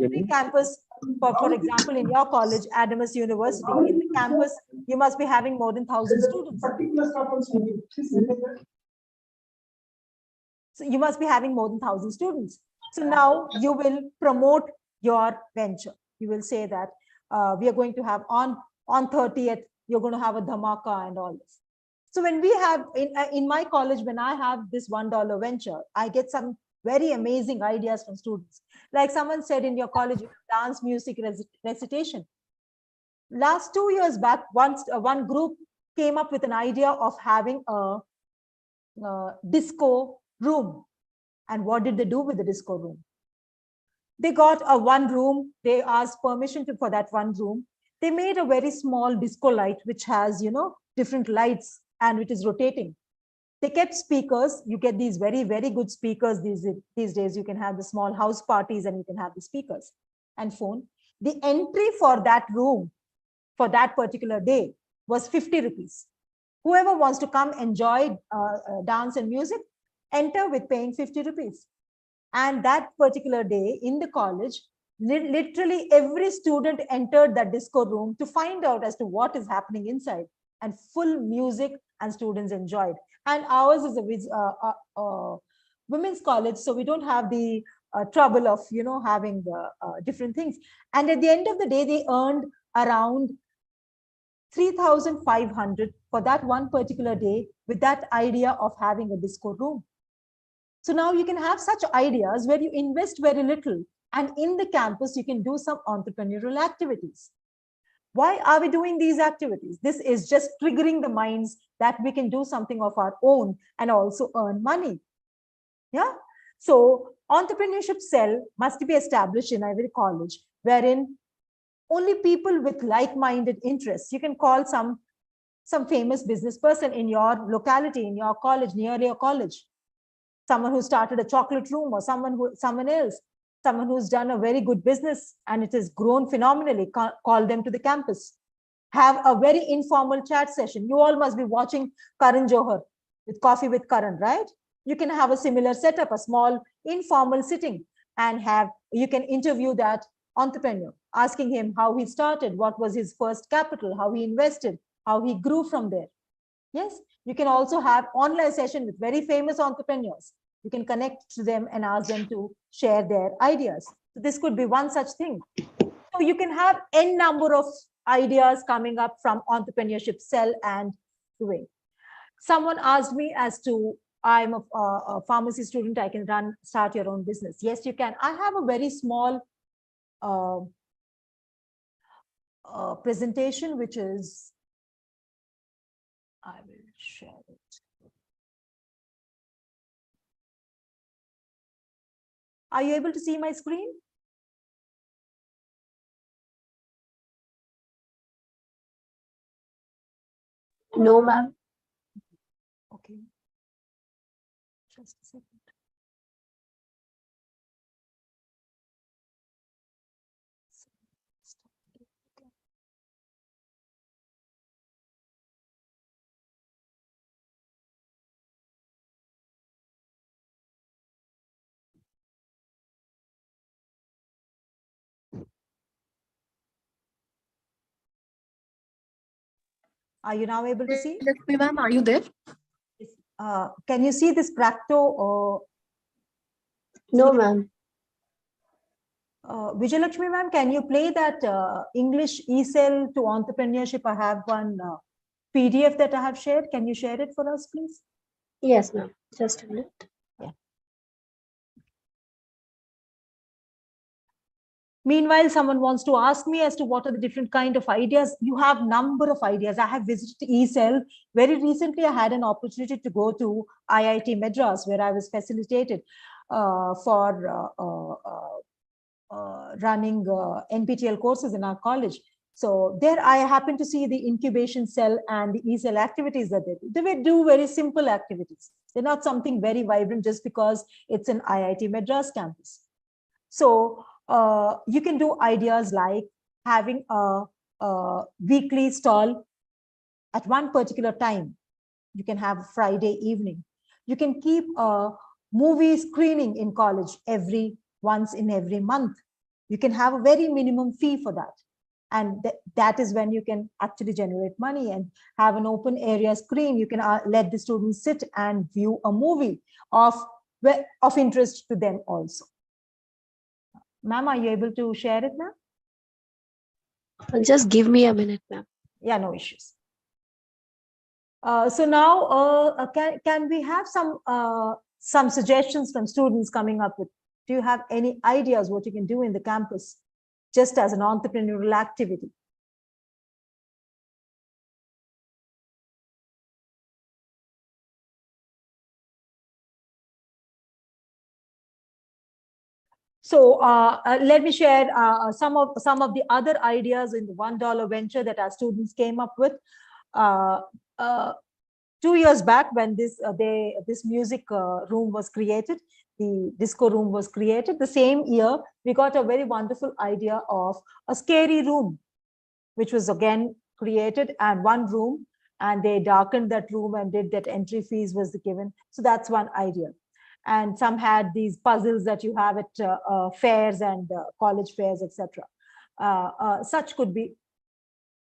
Every campus, for example, in your college, Adamas University, in the campus, you must be having more than 1,000 students. So you must be having more than 1,000 students. So now you will promote your venture. You will say that we are going to have on 30th, you're going to have a dhamaka and all this. So when we have, in my college, when I have this $1 venture, I get some very amazing ideas from students. Like someone said, in your college, dance, music, recitation. Last 2 years back, one group came up with an idea of having a disco room. And what did they do with the disco room? They got a one room. They asked permission for that one room. They made a very small disco light, which has, different lights and it is rotating. They kept speakers. You get these very, very good speakers these days. You can have the small house parties and you can have the speakers and phone. The entry for that room for that particular day was 50 rupees. Whoever wants to come enjoy dance and music, enter with paying 50 rupees. And that particular day in the college, literally every student entered that disco room to find out as to what is happening inside, and full music, and students enjoyed. And ours is a women's college, so we don't have the trouble of having the different things. And at the end of the day, they earned around 3,500 for that one particular day with that idea of having a disco room. So now you can have such ideas where you invest very little, and in the campus you can do some entrepreneurial activities. Why are we doing these activities? This is just triggering the minds that we can do something of our own and also earn money. Yeah. So entrepreneurship cell must be established in every college, wherein only people with like-minded interests. You can call some famous business person in your locality, in your college, near your college. Someone who started a chocolate room, or someone else, someone who's done a very good business and it has grown phenomenally. Call them to the campus. Have a very informal chat session. You all must be watching Karan Johar with Coffee with Karan, right? You can have a similar setup, a small informal sitting, and you can interview that entrepreneur. asking him how he started, what was his first capital, how he invested, how he grew from there. Yes, you can also have online session with very famous entrepreneurs. You can connect to them and ask them to share their ideas. So this could be one such thing. So you can have n number of ideas coming up from entrepreneurship cell and doing. Someone asked me as to, I'm a pharmacy student, I can start your own business. Yes, you can. I have a very small presentation, which is, I will share it. Are you able to see my screen? No, ma'am. Okay. Just a second. Are you now able to see? Lakshmi ma'am, are you there? Can you see this Practo? No, ma'am. Vijayalakshmi ma'am, can you play that English e-cell to entrepreneurship? I have one PDF that I have shared. Can you share it for us, please? Yes, ma'am. Just a minute. Yeah. Meanwhile, someone wants to ask me as to what are the different kind of ideas. You have number of ideas. I have visited e-cell. Very recently, I had an opportunity to go to IIT Madras, where I was facilitated for running NPTEL courses in our college. So there I happened to see the incubation cell and the e-cell activities that they do. They will do very simple activities. They're not something very vibrant just because it's an IIT Madras campus. So you can do ideas like having a weekly stall at one particular time. You can have Friday evening. You can keep a movie screening in college once in every month. You can have a very minimum fee for that. And that is when you can actually generate money and have an open area screen. You can let the students sit and view a movie of interest to them also. Ma'am, are you able to share it now? Just give me a minute, ma'am. Yeah, no issues. So now, can we have some suggestions from students coming up with? Do you have any ideas what you can do in the campus, just as an entrepreneurial activity? So let me share some of the other ideas in the $1 venture that our students came up with. 2 years back, when this music room was created, the disco room was created, the same year we got a very wonderful idea of a scary room, which was again created, and one room, and they darkened that room and did that entry fees was given. So that's one idea. And some had these puzzles that you have at fairs and college fairs, etc. Such could be,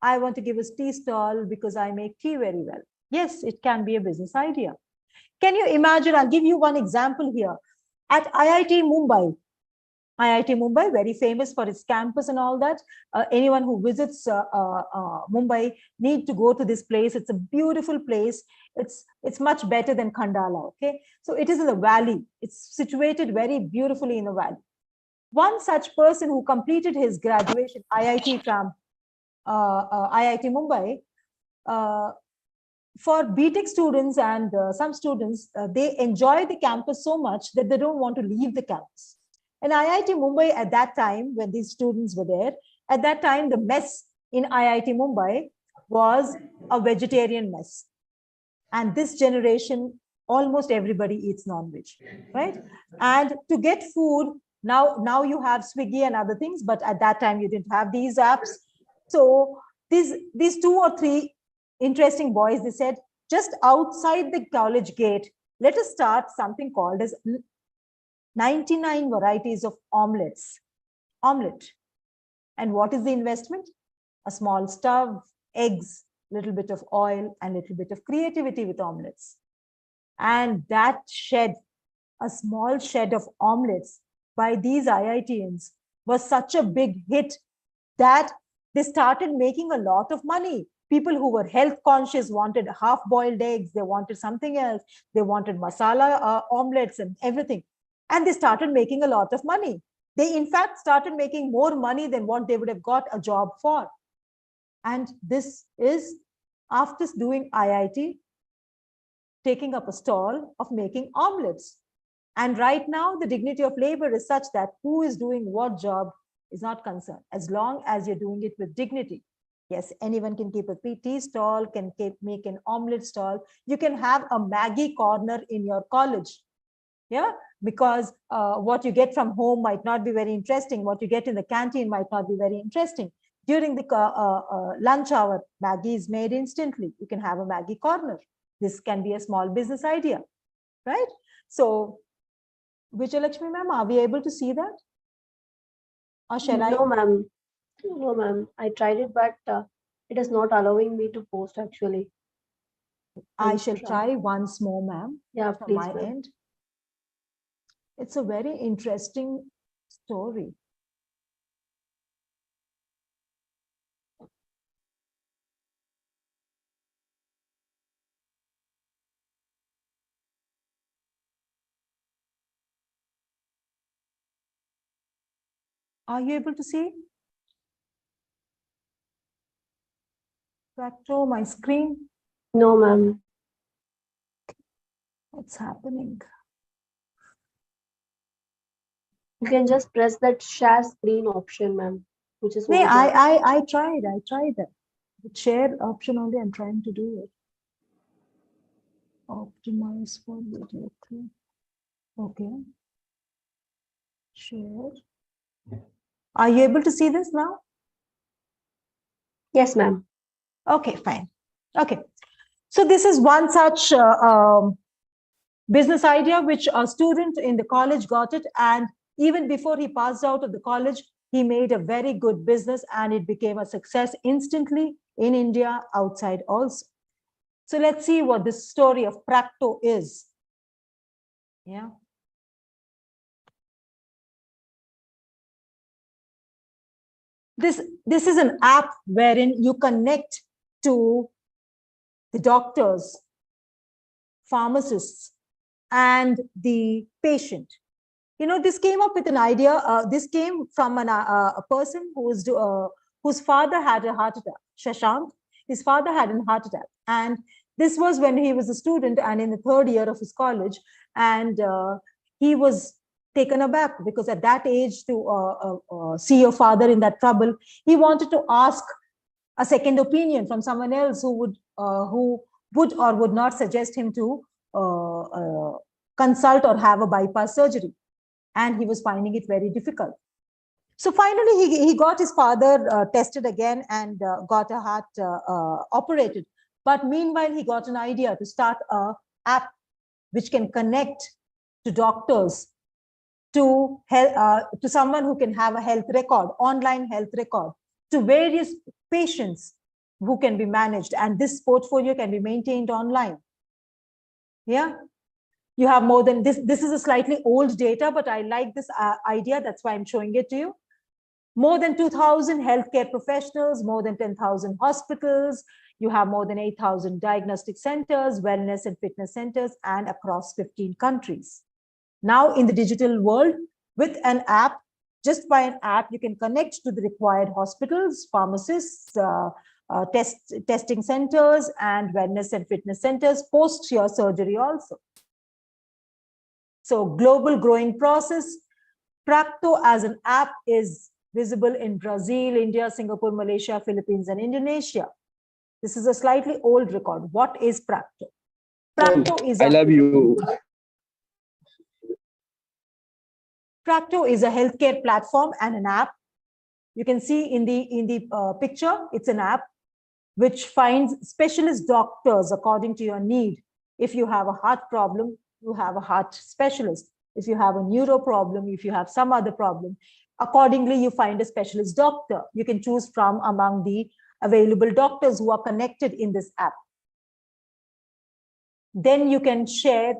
I want to give a tea stall because I make tea very well. Yes, it can be a business idea. Can you imagine? I'll give you one example here. At IIT Mumbai, very famous for its campus and all that. Anyone who visits Mumbai need to go to this place. It's a beautiful place. It's much better than Khandala. Okay, so it is in the valley. It's situated very beautifully in the valley. One such person who completed his graduation, IIT from IIT Mumbai, for BTech students and some students, they enjoy the campus so much that they don't want to leave the campus. And IIT Mumbai at that time, when these students were there, at that time, the mess in IIT Mumbai was a vegetarian mess. And this generation, almost everybody eats non-veg, right? And to get food, now you have Swiggy and other things, but at that time you didn't have these apps. So these 2 or 3 interesting boys, they said, just outside the college gate, let us start something called as 99 varieties of omelette. And what is the investment? A small stove, eggs, little bit of oil, and little bit of creativity with omelets. And that shed, a small shed of omelets by these IITians was such a big hit that they started making a lot of money. People who were health conscious wanted half-boiled eggs, they wanted something else, they wanted masala omelets and everything. And they started making a lot of money. They, in fact, started making more money than what they would have got a job for. And this is after doing IIT, taking up a stall of making omelets. And right now, the dignity of labor is such that who is doing what job is not concerned, as long as you're doing it with dignity. Yes, anyone can keep a tea stall, can make an omelet stall. You can have a Maggie corner in your college. Yeah, because what you get from home might not be very interesting. What you get in the canteen might not be very interesting. During the lunch hour, Maggie is made instantly. You can have a Maggie corner. This can be a small business idea, right? So, Vijayalakshmi ma'am, are we able to see that? Or shall I? No, ma'am. No, ma'am. I tried it, but it is not allowing me to post actually. I shall try once more, ma'am. Yeah, from please, my ma'am. end. It's a very interesting story. Are you able to see? Fracto, my screen. No, ma'am. What's happening? You can just press that share screen option, ma'am, which is No, over there. I tried that. The share option only, I'm trying to do it. Optimize for video. Okay. Share. Are you able to see this now? Yes, ma'am. Okay, fine. Okay. So this is one such business idea which a student in the college got it, and even before he passed out of the college, he made a very good business and it became a success instantly in India, outside also. So let's see what this story of Practo is. Yeah. This is an app wherein you connect to the doctors, pharmacists, and the patient. You know, this came up with an idea. This came from a person whose father had a heart attack, Shashank. His father had a heart attack. And this was when he was a student and in the third year of his college. And he was taken aback because at that age to see your father in that trouble, he wanted to ask a second opinion from someone else who would or would not suggest him to consult or have a bypass surgery. And he was finding it very difficult. So finally, he got his father tested again and got a heart operated. But meanwhile, he got an idea to start an app which can connect to doctors, to someone who can have a health record, online health record, to various patients who can be managed. And this portfolio can be maintained online. Yeah. You have more than this. This is a slightly old data, but I like this idea. That's why I'm showing it to you. More than 2,000 healthcare professionals, more than 10,000 hospitals. You have more than 8,000 diagnostic centers, wellness and fitness centers, and across 15 countries. Now in the digital world, with an app, just by an app, you can connect to the required hospitals, pharmacists, testing centers, and wellness and fitness centers post your surgery also. So global growing process. Practo as an app is visible in Brazil, India, Singapore, Malaysia, Philippines, and Indonesia. This is a slightly old record. What is Practo? Practo is I love you. Practo is a healthcare platform and an app. You can see in the picture, it's an app which finds specialist doctors according to your need. If you have a heart problem, you have a heart specialist. If you have a neuro problem, if you have some other problem, Accordingly, you find a specialist doctor. You can choose from among the available doctors who are connected in this app. Then you can share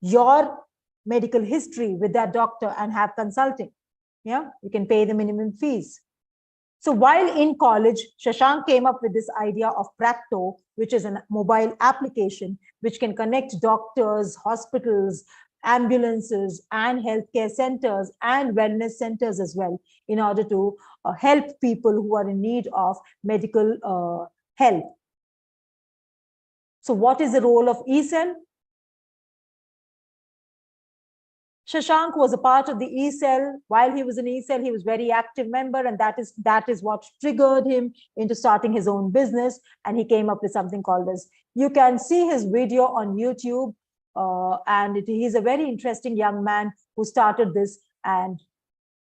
your medical history with that doctor and have consulting. Yeah, you can pay the minimum fees. So while in college, Shashank came up with this idea of Practo, which is a mobile application which can connect doctors, hospitals, ambulances, and healthcare centers and wellness centers as well, in order to help people who are in need of medical help. So what is the role of eCell? Shashank was a part of the eCell. While he was in eCell, he was very active member, and that is what triggered him into starting his own business. And he came up with something called as, you can see his video on YouTube, and he's a very interesting young man who started this, and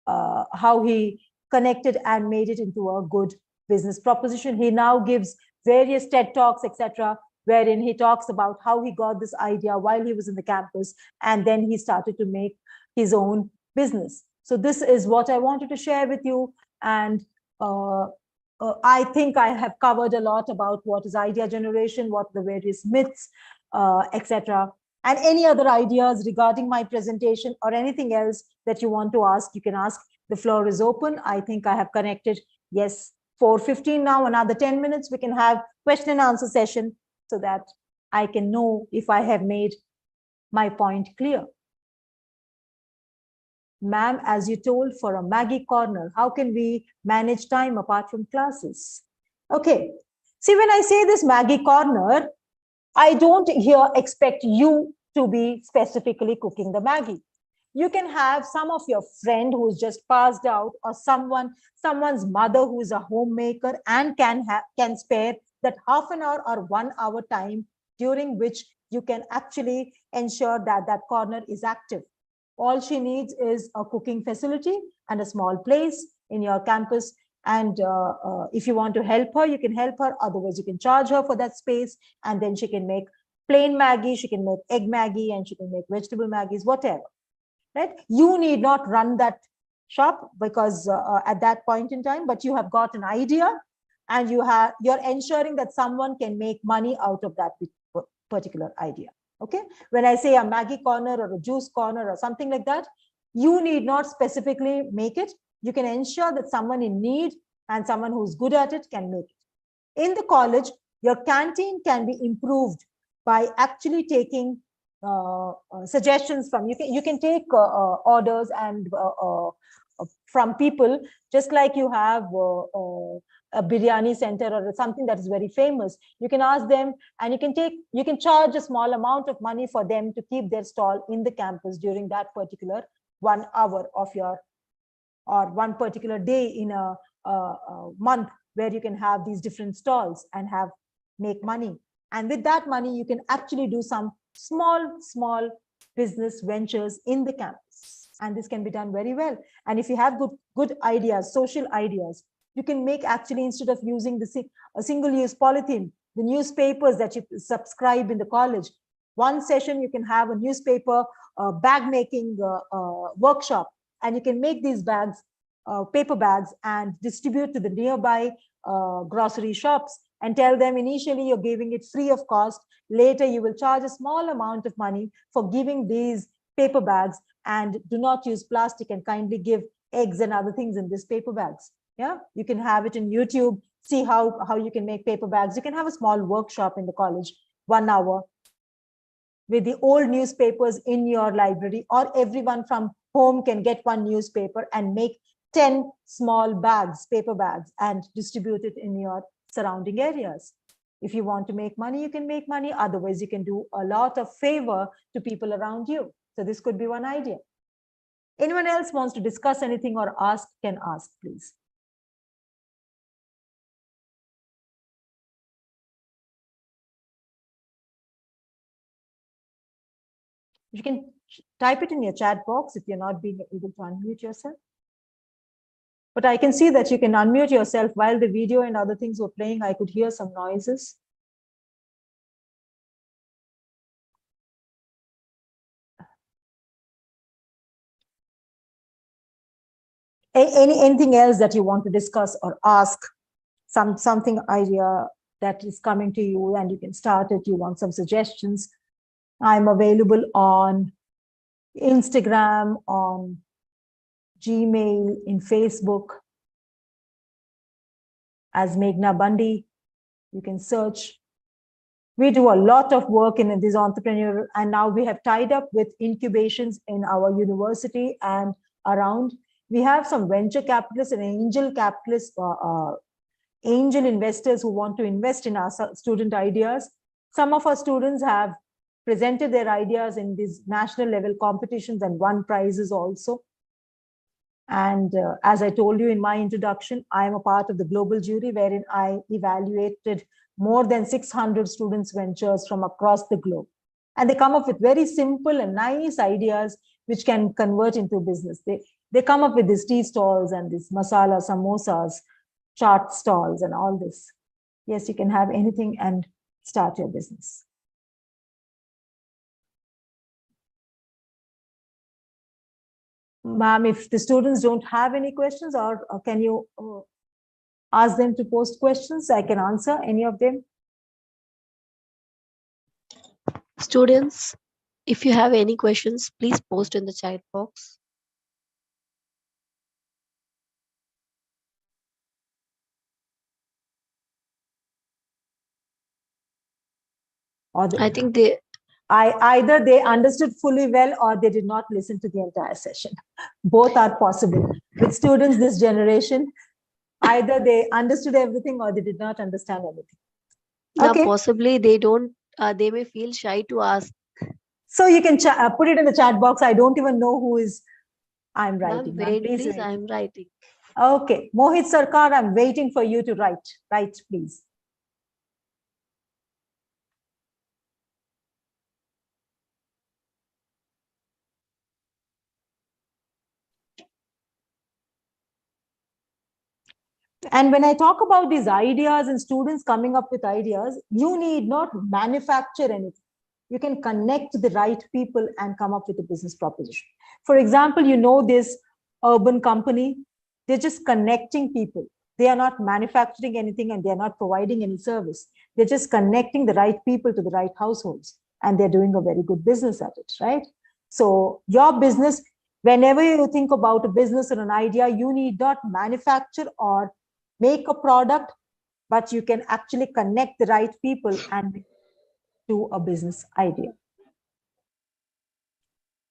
how he connected and made it into a good business proposition. He now gives various TED Talks, etc., wherein he talks about how he got this idea while he was in the campus, and then he started to make his own business. So this is what I wanted to share with you. And I think I have covered a lot about what is idea generation, what the various myths, etc. And any other ideas regarding my presentation or anything else that you want to ask, you can ask. The floor is open. I think I have connected. Yes, 4:15 now, another 10 minutes, we can have question and answer session, so that I can know if I have made my point clear. Ma'am, as you told, for a Maggie corner, how can we manage time apart from classes? Okay. See, when I say this Maggie corner, I don't here expect you to be specifically cooking the Maggie. You can have some of your friend who's just passed out, or someone's mother who is a homemaker and can spare that half an hour or 1 hour time, during which you can actually ensure that that corner is active. All she needs is a cooking facility and a small place in your campus. And if you want to help her, you can help her. Otherwise, you can charge her for that space, and then she can make plain Maggie, she can make egg Maggie, and she can make vegetable Maggies, whatever. Right? You need not run that shop, because at that point in time, but you have got an idea, and you're ensuring that someone can make money out of that particular idea. Okay, when I say a Maggie corner or a juice corner or something like that, you need not specifically make it. You can ensure that someone in need and someone who's good at it can make it. In the college, your canteen can be improved by actually taking suggestions from, you can take orders and from people, just like you have a biryani center or something that is very famous. You can ask them, and you can charge a small amount of money for them to keep their stall in the campus during that particular 1 hour of your, or one particular day in a month, where you can have these different stalls and make money. And with that money, you can actually do some small business ventures in the campus. And this can be done very well. And if you have good ideas, social ideas, you can make, actually, instead of using a single-use polythene, the newspapers that you subscribe in the college, one session you can have a newspaper bag making workshop, and you can make these bags, paper bags, and distribute to the nearby grocery shops, and tell them initially you're giving it free of cost. Later, you will charge a small amount of money for giving these paper bags, and do not use plastic, and kindly give eggs and other things in these paper bags. Yeah, you can have it in YouTube, see how you can make paper bags. You can have a small workshop in the college, 1 hour, with the old newspapers in your library, or everyone from home can get one newspaper and make 10 small bags, paper bags, and distribute it in your surrounding areas. If you want to make money, you can make money. Otherwise, you can do a lot of favor to people around you. So this could be one idea. Anyone else wants to discuss anything or ask, can ask, please. You can type it in your chat box if you're not being able to unmute yourself. But I can see that you can unmute yourself while the video and other things were playing. I could hear some noises. anything else that you want to discuss or ask, something idea that is coming to you and you can start it, you want some suggestions. I'm available on Instagram, on Gmail, in Facebook as Meghna Bundy. You can search. We do a lot of work in this entrepreneur, and now we have tied up with incubations in our university and around. We have some venture capitalists and angel capitalists, angel investors who want to invest in our student ideas. Some of our students have presented their ideas in these national level competitions and won prizes also. And as I told you in my introduction, I am a part of the global jury wherein I evaluated more than 600 students' ventures from across the globe. And they come up with very simple and nice ideas which can convert into business. They come up with these tea stalls and these masala samosas, chaat stalls and all this. Yes, you can have anything and start your business. Ma'am, if the students don't have any questions, or can you ask them to post questions? I can answer any of them. Students, if you have any questions, please post in the chat box. Or I think they either they understood fully well or they did not listen to the entire session. Both are possible. With students this generation, either they understood everything or they did not understand anything. Okay. possibly they don't, they may feel shy to ask. So you can put it in the chat box. I don't even know who is. I'm writing. Wait, please please, wait. I'm writing. Okay. Mohit Sarkar, I'm waiting for you to write. Write, please. And when I talk about these ideas and students coming up with ideas, you need not manufacture anything. You can connect the right people and come up with a business proposition. For example, you know this urban company, they're just connecting people. They are not manufacturing anything and they're not providing any service. They're just connecting the right people to the right households. And they're doing a very good business at it, right? So your business, whenever you think about a business or an idea, you need not manufacture or make a product, but you can actually connect the right people and do a business idea.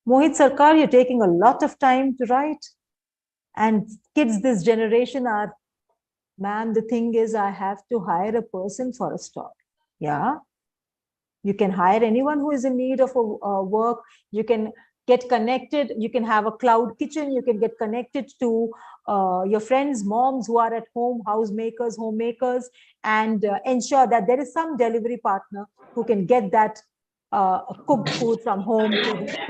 Mohit Sarkar, you're taking a lot of time to write. And kids this generation are, ma'am, the thing is I have to hire a person for a stall. Yeah. You can hire anyone who is in need of a work. You can get connected. You can have a cloud kitchen. You can get connected to your friends, moms who are at home, housemakers, homemakers, and ensure that there is some delivery partner who can get that cooked food from home to the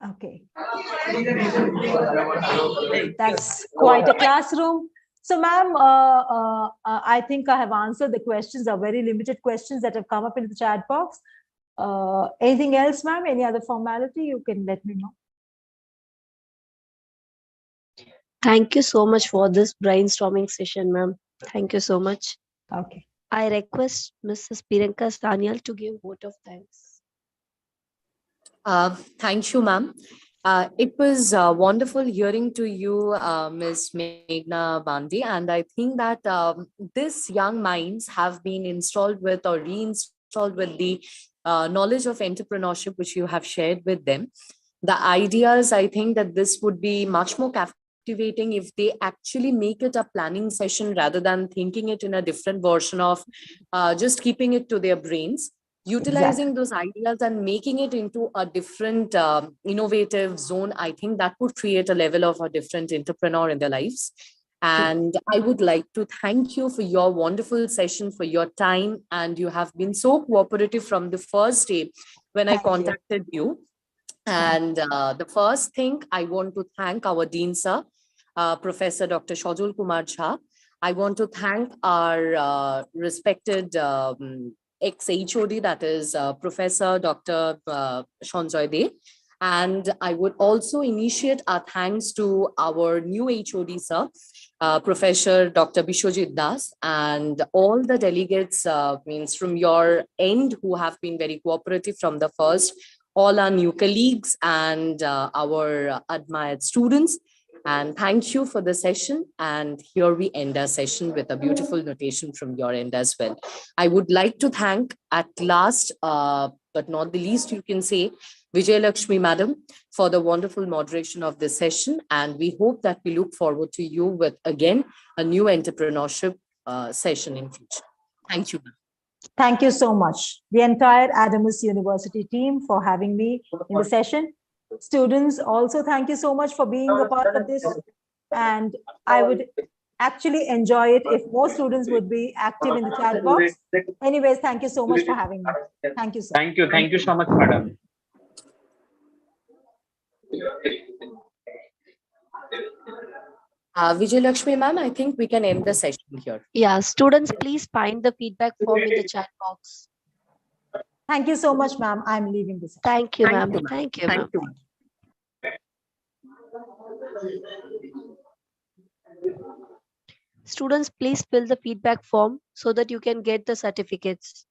Okay. That's quite a classroom. So, ma'am, I think I have answered the questions, are very limited questions that have come up in the chat box. Anything else, ma'am? Any other formality? You can let me know. Thank you so much for this brainstorming session, ma'am. Thank you so much. Okay. I request Mrs. Piranka Stanial to give vote of thanks. Thank you, ma'am. It was wonderful hearing to you, Ms. Meghna Bandi, and I think that these young minds have been installed with or reinstalled with the knowledge of entrepreneurship which you have shared with them. The ideas, I think that this would be much more captivating if they actually make it a planning session rather than thinking it in a different version of just keeping it to their brains. Utilizing those ideas and making it into a different innovative zone, I think that would create a level of a different entrepreneur in their lives. And I would like to thank you for your wonderful session, for your time. And you have been so cooperative from the first day when I contacted you. And the first thing I want to thank our Dean, sir, Professor Dr. Shajul Kumar Jha. I want to thank our respected ex-HOD, that is Professor Dr. Shonjoy De. And I would also initiate our thanks to our new HOD, sir, Professor Dr. Bishwajit Das, and all the delegates means from your end who have been very cooperative from the first, all our new colleagues and our admired students. And thank you for the session. And here we end our session with a beautiful notation from your end as well. I would like to thank at last, but not the least, you can say, Vijay Lakshmi Madam for the wonderful moderation of this session. And we hope that we look forward to you with, again, a new entrepreneurship session in future. Thank you, ma'am. Thank you so much, the entire Adamus University team, for having me in the session. Students, also thank you so much for being a part of this. And I would actually enjoy it if more students would be active in the chat box. Anyways, thank you so much for having me. Thank you, sir. Thank you so much, madam. Vijay Lakshmi ma'am, I think we can end the session here. Yeah, students, please find the feedback form in the chat box. Thank you so much, ma'am. I'm leaving this. Thank you, ma'am. Thank you, ma'am. Students, please fill the feedback form so that you can get the certificates.